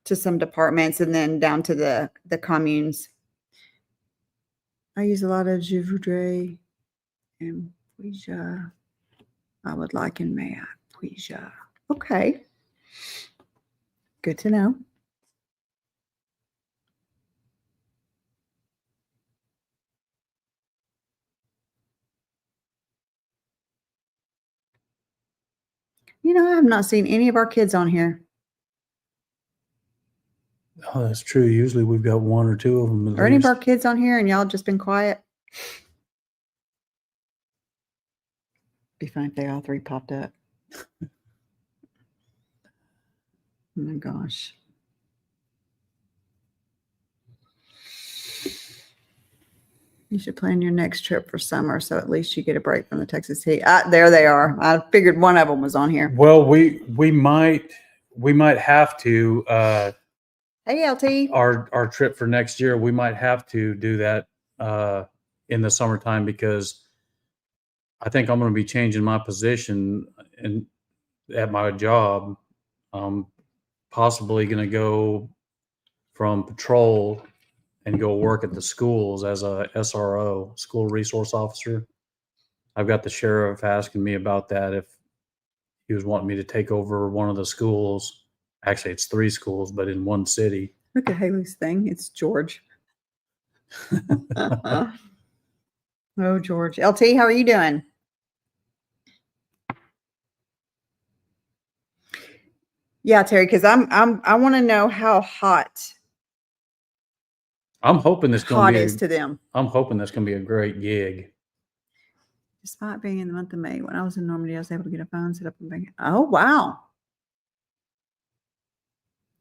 to some departments and then down to the communes. I use a lot of Je voudrais and puis I would like in math. Puis okay. Good to know. You know, I have not seen any of our kids on here. Oh, that's true. Usually we've got one or two of them. Are any of our kids on here and y'all just been quiet? Be fine if they all three popped up. Oh my gosh. You should plan your next trip for summer so at least you get a break from the Texas heat. There they are. I figured one of them was on here. Well, we might have to Hey, LT. our trip for next year. We might have to do that in the summertime because I think I'm going to be changing my position at my job. Possibly going to go from patrol and go work at the schools as a SRO, school resource officer. I've got the sheriff asking me about that, if he was wanting me to take over one of the schools. Actually, it's 3 schools, but in one city. Look at Haley's thing. It's George. Oh, George. LT, how are you doing? Yeah, Terry, because I want to know how hot I'm hoping this going to be is to them. I'm hoping that's going to be a great gig. Despite being in the month of May, when I was in Normandy, I was able to get a phone set up and bank. Oh wow!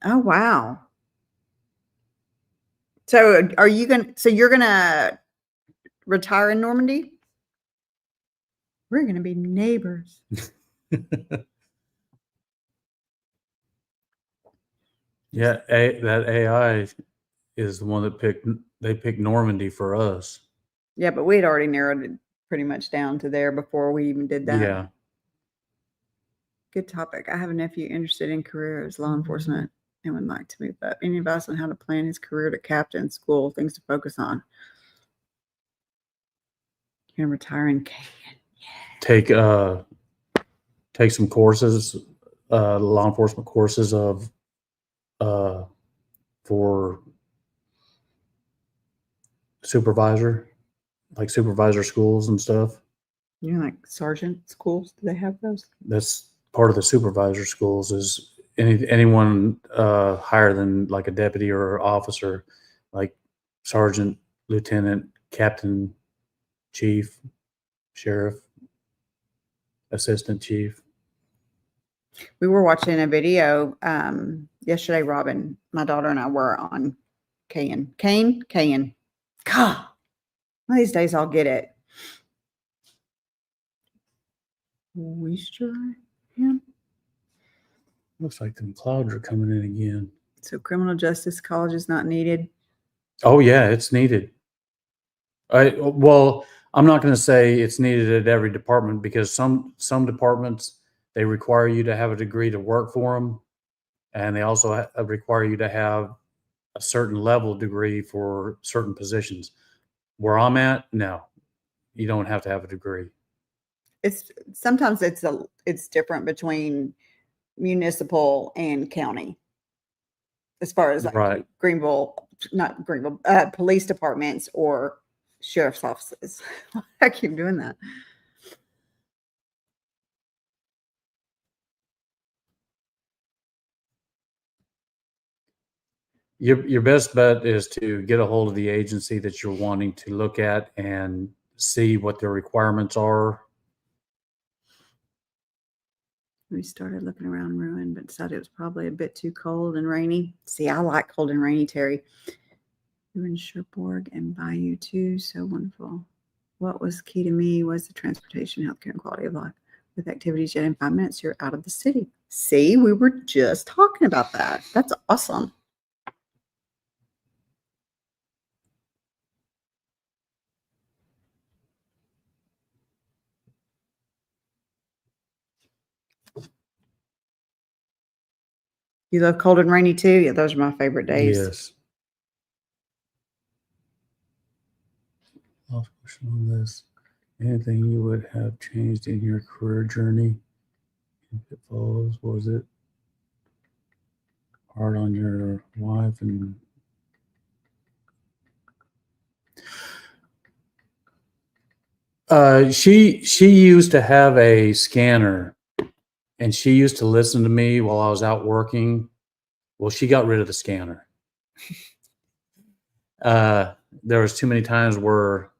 Oh wow! So are you gonna? So you're gonna retire in Normandy? We're gonna be neighbors. Yeah, that AI is the one that picked Normandy for us. Yeah, but we had already narrowed it pretty much down to there before we even did that. Yeah. Good topic. I have a nephew interested in career as law enforcement and would like to move up. Any advice on how to plan his career to captain, school, things to focus on? You're gonna retire in Canyon. Yeah. Take some courses, law enforcement courses for supervisor, like supervisor schools and stuff. You know, like sergeant schools, do they have those? That's part of the supervisor schools, is anyone higher than like a deputy or officer, like sergeant, lieutenant, captain, chief, sheriff, assistant chief. We were watching a video yesterday. Robin, my daughter, and I were on Kane. God, one of these days I'll get it. Yeah. Looks like them clouds are coming in again. So criminal justice college is not needed. Oh yeah, it's needed. Well, I'm not going to say it's needed at every department, because some departments, they require you to have a degree to work for them, and they also require you to have a certain level degree for certain positions. Where I'm at, no, you don't have to have a degree. It's sometimes it's different between municipal and county, as far as like Right. not Greenville, police departments or sheriff's offices. I keep doing that. Your best bet is to get a hold of the agency that you're wanting to look at and see what their requirements are. We started looking around Ruin, but decided it was probably a bit too cold and rainy. See, I like cold and rainy, Terry. Ruin, Cherbourg, and Bayou too. So wonderful. What was key to me was the transportation, healthcare, and quality of life. With activities yet in 5 minutes, you're out of the city. See, we were just talking about that. That's awesome. You love cold and rainy too? Yeah, those are my favorite days. Yes. Last question on this. Anything you would have changed in your career journey? If it follows, was it hard on your wife and she used to have a scanner and she used to listen to me while I was out working. Well, she got rid of the scanner. There was too many times where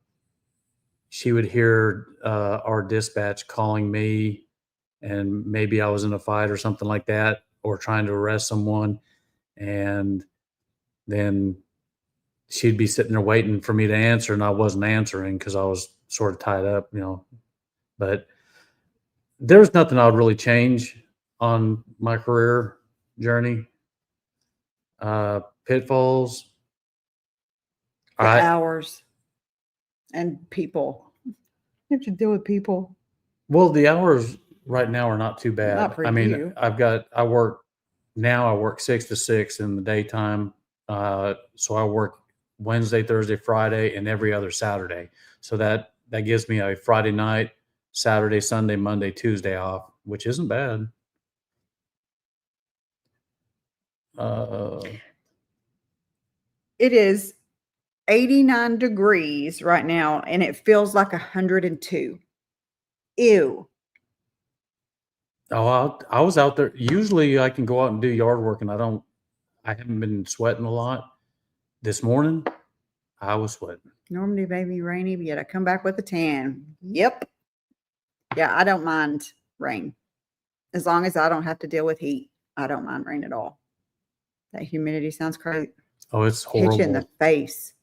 she would hear our dispatch calling me, and maybe I was in a fight or something like that, or trying to arrest someone, and then she'd be sitting there waiting for me to answer, and I wasn't answering because I was sort of tied up, But there's nothing I would really change on my career journey. Pitfalls. The hours and people. You have to deal with people. Well, the hours right now are not too bad. Not for I mean, you. I work 6 to 6 in the daytime. So I work Wednesday, Thursday, Friday, and every other Saturday. So that gives me a Friday night, Saturday, Sunday, Monday, Tuesday off, which isn't bad. It is 89 degrees right now, and it feels like 102. Ew. Oh, I was out there. Usually I can go out and do yard work, and I haven't been sweating a lot. This morning, I was sweating. Normally, baby, rainy, but yet I come back with a tan. Yep. Yeah, I don't mind rain. As long as I don't have to deal with heat, I don't mind rain at all. That humidity sounds crazy. Oh, it's Hit horrible. you in the face.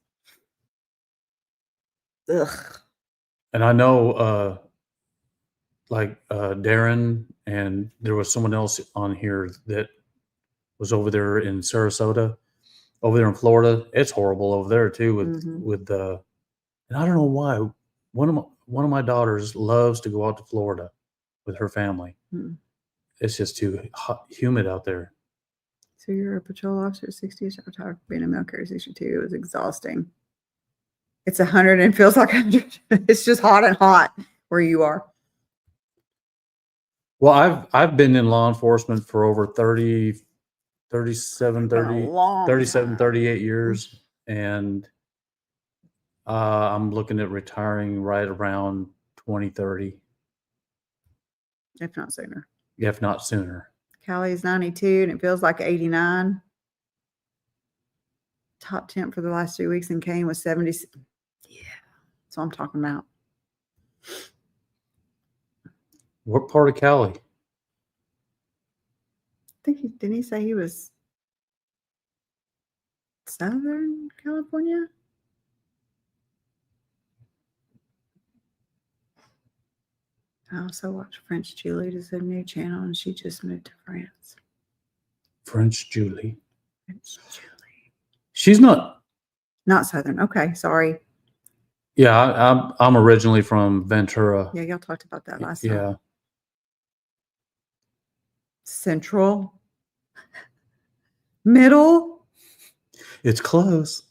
Ugh. And I know, Darren, and there was someone else on here that was over there in Sarasota, over there in Florida. It's horrible over there too with the, and I don't know why. One of my daughters loves to go out to Florida with her family. It's just too hot, humid out there. So you're a patrol officer at 60, retired being a mail carrier 62. It was exhausting. It's 100 and feels like 100. It's just hot and hot where you are. Well, I've been in law enforcement for over 37, 38 years. And I'm looking at retiring right around 2030. If not sooner. If not sooner. Callie's 92 and it feels like 89. Top temp for the last 2 weeks in Kane was 70. Yeah. That's what I'm talking about. What part of Cali? I think didn't he say he was Southern California? I also watch French Julie. It's a new channel, and she just moved to France. French Julie. French Julie. She's not Southern. Okay, sorry. Yeah, I'm originally from Ventura. Yeah, y'all talked about that last Yeah. time. Central. Middle. It's close.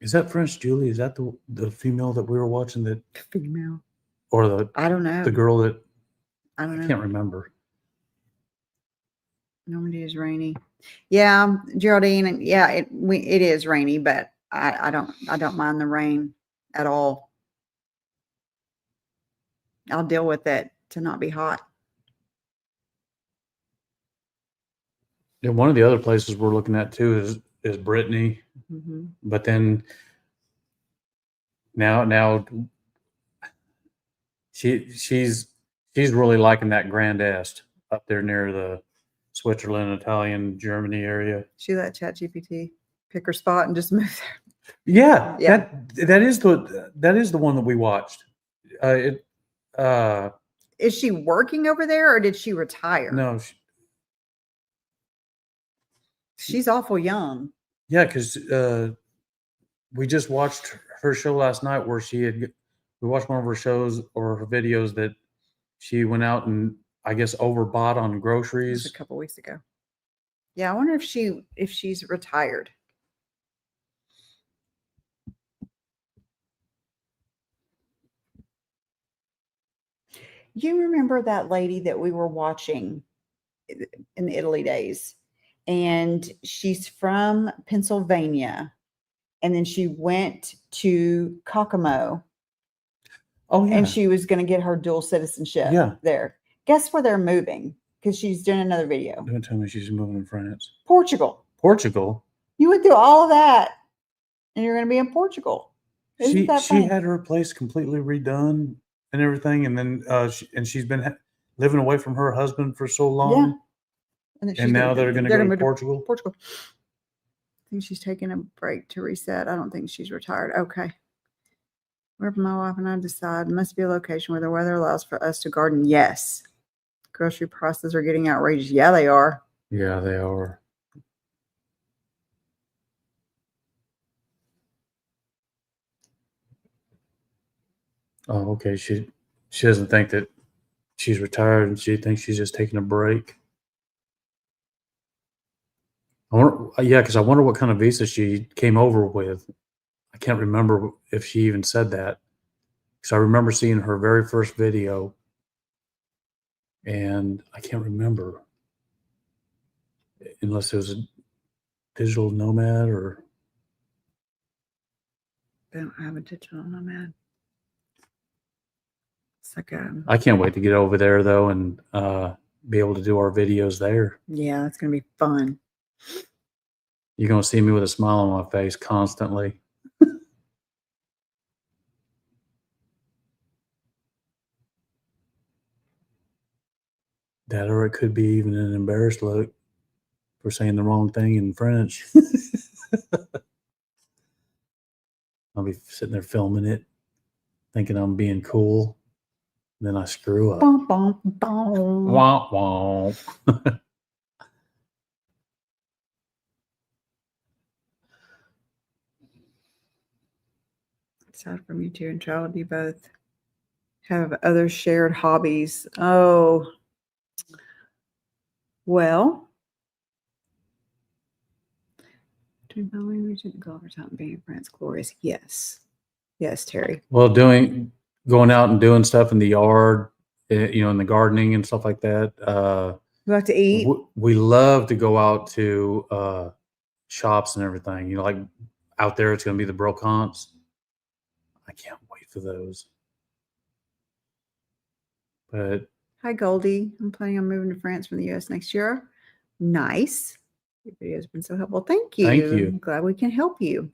Is that French Julie? Is that the female that we were watching that Female. or I don't know. the girl that I don't know. I can't remember. Normandy is rainy. Yeah, Geraldine, and yeah, it is rainy, but I don't mind the rain at all. I'll deal with it to not be hot. Yeah, one of the other places we're looking at too is Brittany. But then now she's really liking that Grand Est up there near the Switzerland, Italian, Germany area. She let ChatGPT pick her spot and just move there. Yeah. Yeah. That is the one that we watched. Is she working over there or did she retire? No. She's awful young. Yeah, because we just watched her show last night where she had we watched one of her shows or her videos that she went out and I guess overbought on It was groceries. a couple weeks ago. Yeah, I wonder if she's retired. You remember that lady that we were watching in the Italy days? And she's from Pennsylvania. And then she went to Kokomo Oh yeah. and she was going to get her dual citizenship Yeah. there. Guess where they're moving? Because she's doing another video. Don't tell me she's moving to France. Portugal. Portugal. You went through all of that and you're going to be in Portugal. Isn't that She fun? had her place completely redone and everything, and then she's been living away from her husband for so long. Yeah. And, then she's And now they're going to go to move Portugal. Portugal. I think she's taking a break to reset. I don't think she's retired. Okay. Wherever my wife and I decide, must be a location where the weather allows for us to garden. Yes. Grocery prices are getting outrageous. Yeah, they are. Yeah, they are. Oh, okay. She doesn't think that she's retired, and she thinks she's just taking a break. Because I wonder what kind of visa she came over with. I can't remember if she even said that. Because I remember seeing her very first video, and I can't remember unless it was a digital nomad or. They don't have a digital nomad. It's like I can't wait to get over there though and be able to do our videos there. Yeah, it's gonna be fun. You're gonna see me with a smile on my face constantly. That or it could be even an embarrassed look for saying the wrong thing in French. I'll be sitting there filming it, thinking I'm being cool. Then I screw up. Bum, bum, bum. Womp womp. Aside from you two and child, you both have other shared hobbies. Oh, well. Doing bowling, reaching the golfer time, being in France, glorious. Yes. Yes, Terry. Well, going out and doing stuff in the yard, in the gardening and stuff like that. You like to eat? We love to go out to shops and everything. Like out there, it's going to be the brocants. I can't wait for those. But hi, Goldie. I'm planning on moving to France from the U.S. next year. Nice. Your video has been so helpful. Thank you. Thank you. I'm glad we can help you.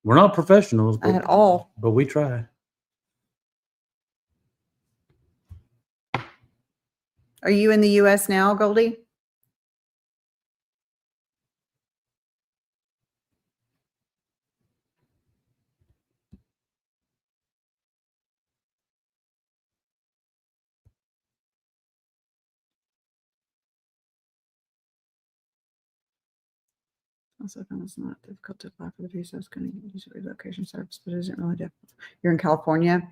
We're not professionals At all. but we try. Are you in the U.S. now, Goldie? Also found it's not difficult to apply for the visa. I was going to use a relocation service, but it isn't really difficult. You're in California.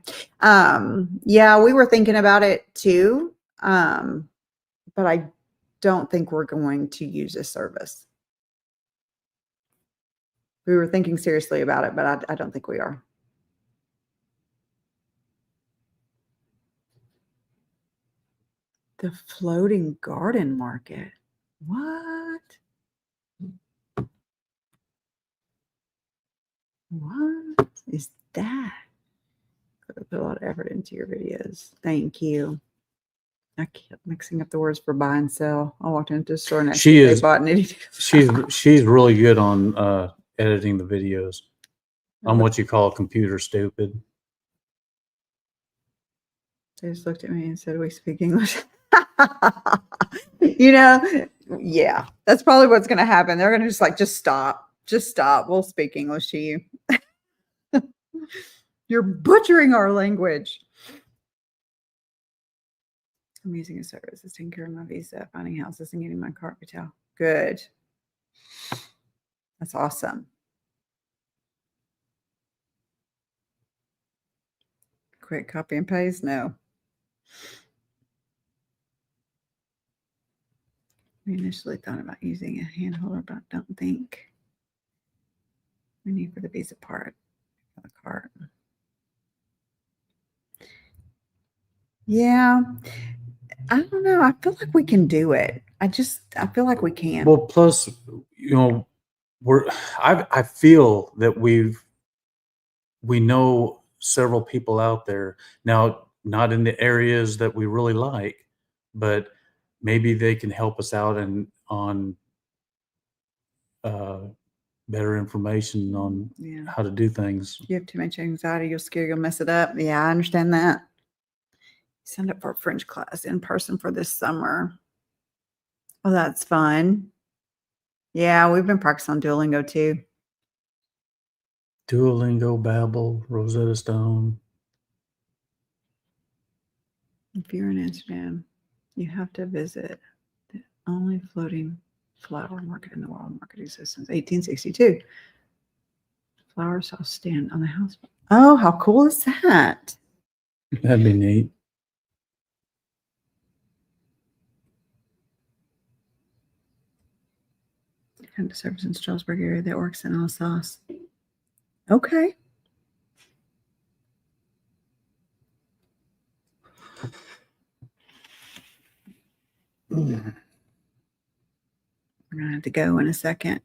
Yeah, we were thinking about it too. But I don't think we're going to use this service. We were thinking seriously about it, but I don't think we are. The floating garden market. What? What is that? Gotta put a lot of effort into your videos. Thank you. I kept mixing up the words for buy and sell. I walked into the store and they bought nitty. She's really good on editing the videos. I'm what you call computer stupid. They just looked at me and said, "We speak English." Yeah, that's probably what's going to happen. They're going to just stop. Just stop. We'll speak English to you. You're butchering our language. I'm using a service that's taking care of my visa, finding houses, and getting my car retail. Good. That's awesome. quick copy and paste? No. We initially thought about using a hand holder, but I don't think we need for the visa part of the cart. Yeah. I don't know. I feel like we can do it. I feel like we can. Well, plus, you know, I feel that we know several people out there now, not in the areas that we really like, but maybe they can help us out on better information on Yeah. how to do things. You have too much anxiety, you're scared you'll mess it up. Yeah, I understand that. Signed up for a French class in person for this summer. Oh, that's fun. Yeah, we've been practicing on Duolingo too. Duolingo, Babbel, Rosetta Stone. If you're in Amsterdam, you have to visit the only floating flower market in the world. Market exists since 1862. Flowers all stand on the house. Oh, how cool is that? That'd be neat. Kind of serves in Strasbourg area that works in Alsace. Okay. We're gonna have to go in a second.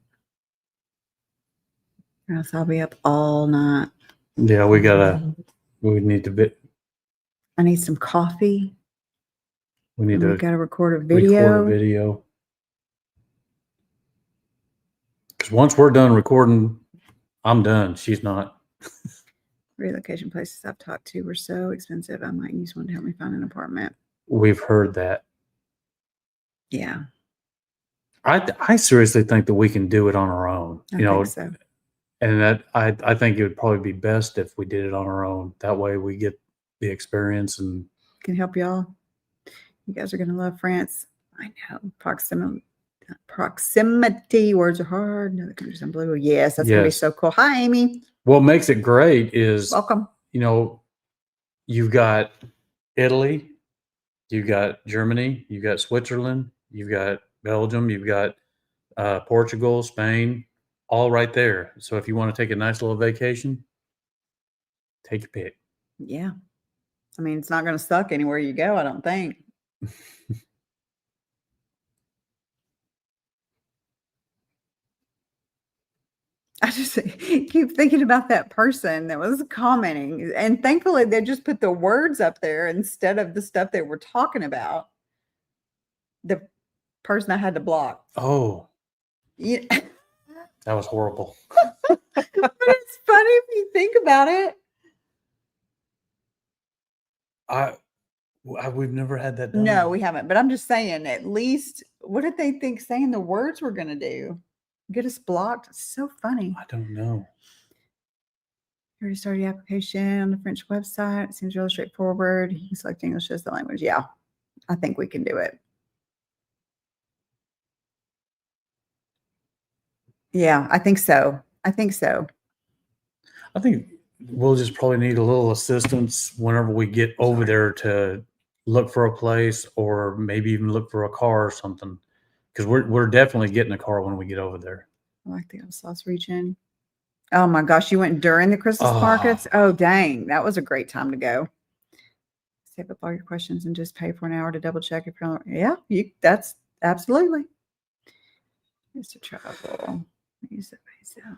Or else I'll be up all night. Yeah, we need to I need some coffee. we need And to we gotta record a video. record a video. Because once we're done recording, I'm done. She's not. Relocation places I've talked to were so expensive. I might use one to help me find an apartment. We've heard that. Yeah, I seriously think that we can do it on our own. I You know, think so. and that I think it would probably be best if we did it on our own. That way we get the experience and Can help y'all. You guys are gonna love France. I know. Proximity words are hard. No, the country's unbelievable. Yes, that's gonna be Yes. so cool. Hi, Amy. what makes it great is, Welcome. you know, you've got Italy, you've got Germany, you've got Switzerland, you've got Belgium, you've got Portugal, Spain, all right there. So if you want to take a nice little vacation, take your pick. Yeah. I mean, it's not gonna suck anywhere you go, I don't think. I just keep thinking about that person that was commenting. And thankfully, they just put the words up there instead of the stuff they were talking about. The person I had to block. Oh, Yeah. that was horrible. But it's funny if you think about it. We've never had that done. No, we haven't. But I'm just saying, at least, what did they think saying the words were going to do? Get us blocked? It's so funny. I don't know. You already started the application on the French website. It seems really straightforward. You can select English as the language. Yeah, I think we can do it. Yeah, I think so. I think so. I think we'll just probably need a little assistance whenever we get over there to look for a place or maybe even look for a car or something. Because we're definitely getting a car when we get over there. I like the Alsace region. Oh my gosh, you went during the Christmas markets? Oh, dang. That was a great time to go. Save up all your questions and just pay for an hour to double check if you're yeah, that's absolutely. Used to travel. Use that visa.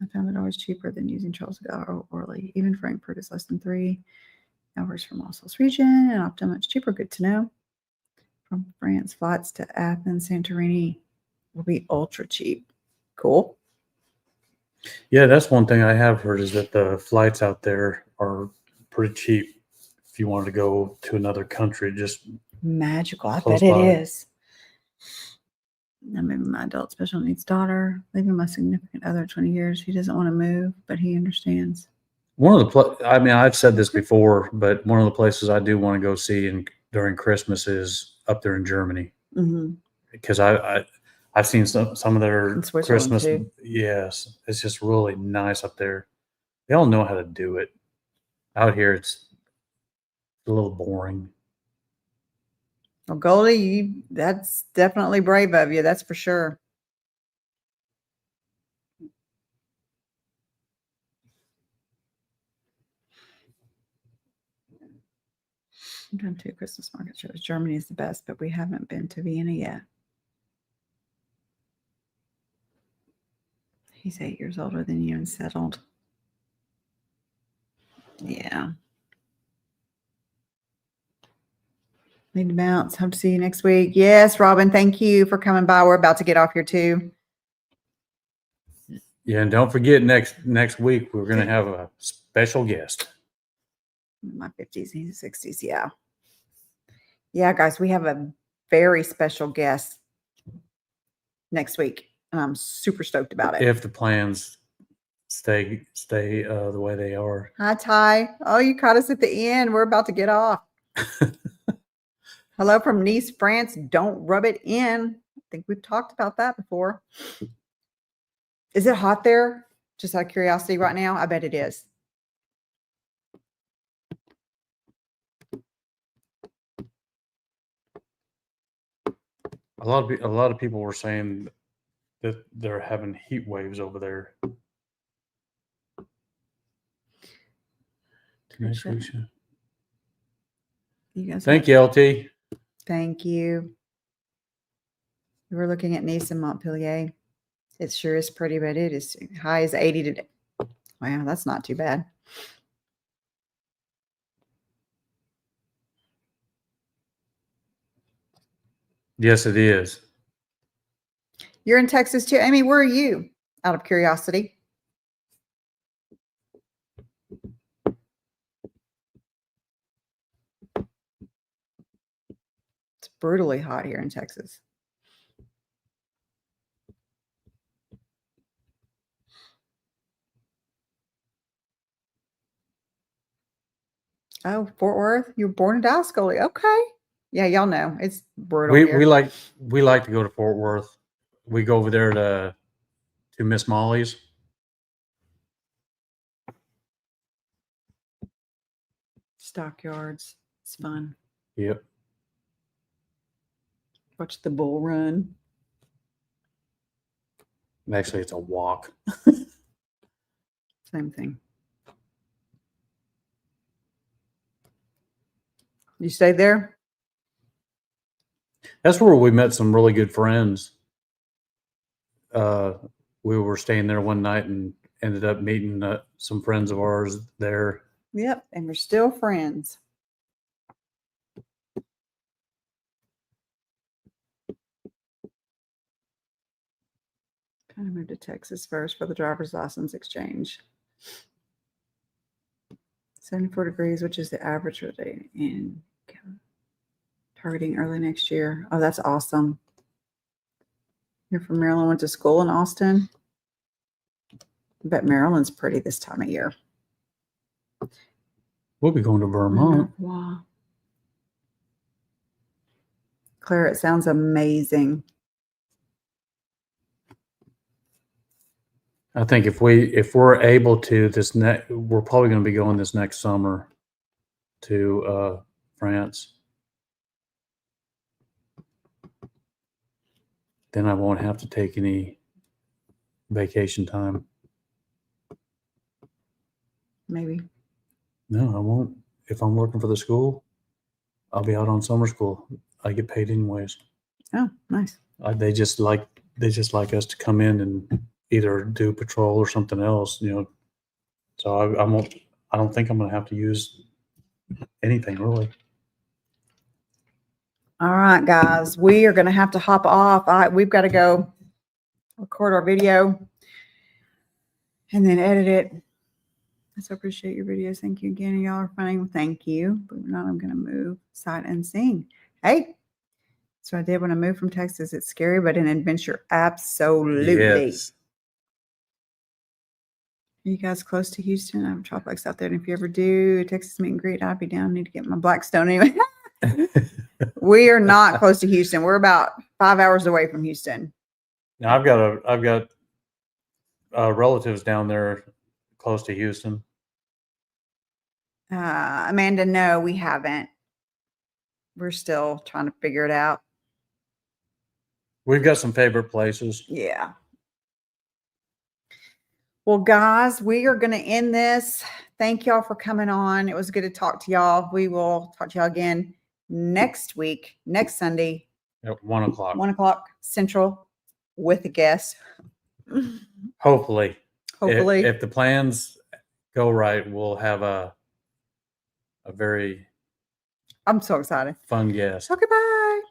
I found it always cheaper than using Charles de Gaulle or Orly. Even Frankfurt is less than 3 hours from Alsace region and often much cheaper. Good to know. From France, flights to Athens, Santorini will be ultra cheap. Cool. Yeah, that's one thing I have heard is that the flights out there are pretty cheap if you wanted to go to another country. Just magical. I close bet by. it is. I'm moving my adult special needs daughter, leaving my significant other 20 years. He doesn't want to move, but he understands. one of the I mean, I've said this before, but one of the places I do want to go see during Christmas is up there in Germany. Mm-hmm. Because I've seen some of their In Switzerland, Christmas. too. Yes, it's just really nice up there. They all know how to do it. Out here, it's a little boring. Well, Goldie, that's definitely brave of you. That's for sure. I've done 2 Christmas market shows. Germany is the best, but we haven't been to Vienna yet. He's 8 years older than you and settled. Yeah. Need to bounce. Hope to see you next week. Yes, Robin, thank you for coming by. We're about to get off here too. Yeah, and don't forget next week we're going to have a special guest. In my 50s, he's 60s. Yeah. Yeah, guys, we have a very special guest next week. I'm super stoked about it. If the plans stay the way they are. Hi, Ty. Oh, you caught us at the end. We're about to get off. Hello from Nice, France. Don't rub it in. I think we've talked about that before. Is it hot there? Just out of curiosity right now? I bet it is. A lot of people were saying that they're having heat waves over there. You guys Thank you, LT. Thank you. We were looking at Nice and Montpellier. It sure is pretty, but it is high as 80 today. Wow, that's not too bad. Yes, it is. You're in Texas too. Amy, where are you? Out of curiosity. It's brutally hot here in Texas. Oh, Fort Worth. You were born in Dallas, Goldie. Okay. Yeah, y'all know it's brutal. We like to go to Fort Worth. We go over there to Miss Molly's. Stockyards. It's fun. Yep. Watch the bull run. Actually, it's a walk. Same thing. You stayed there? That's where we met some really good friends. We were staying there one night and ended up meeting some friends of ours there. Yep, and we're still friends. Kind of moved to Texas first for the driver's license exchange. 74 degrees, which is the average for the day, and targeting early next year. Oh, that's awesome. You're from Maryland, went to school in Austin. I bet Maryland's pretty this time of year. We'll be going to Vermont. Wow. Claire, it sounds amazing. I think if we're able to we're probably going to be going this next summer to France. Then I won't have to take any vacation time. Maybe. No, I won't. If I'm working for the school, I'll be out on summer school. I get paid anyways. Oh, nice. They just like us to come in and either do patrol or something else, So I don't think I'm going to have to use anything really. All right, guys, we are going to have to hop off. We've got to go record our video and then edit it. I so appreciate your videos. Thank you again. Y'all are funny. Thank you. But now I'm going to move, sight unseen. Hey, so I did when I moved from Texas. It's scary, but an adventure. Absolutely. Yes. Are you guys close to Houston? I have Troplex out there. And if you ever do a Texas meet and greet, I'd be down. I need to get my Blackstone anyway. We are not close to Houston. We're about 5 hours away from Houston. Now I've got relatives down there close to Houston. Amanda, no, we haven't. We're still trying to figure it out. We've got some favorite places. Yeah. Well, guys, we are going to end this. Thank y'all for coming on. It was good to talk to y'all. We will talk to y'all again next week, next Sunday, At 1 o'clock. 1 o'clock Central with a guest. Hopefully. Hopefully. If the plans go right, we'll have a very I'm so excited. fun guest. Okay, bye.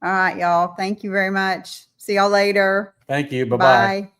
All right, y'all. Thank you very much. See y'all later. Thank you. Bye-bye. Bye.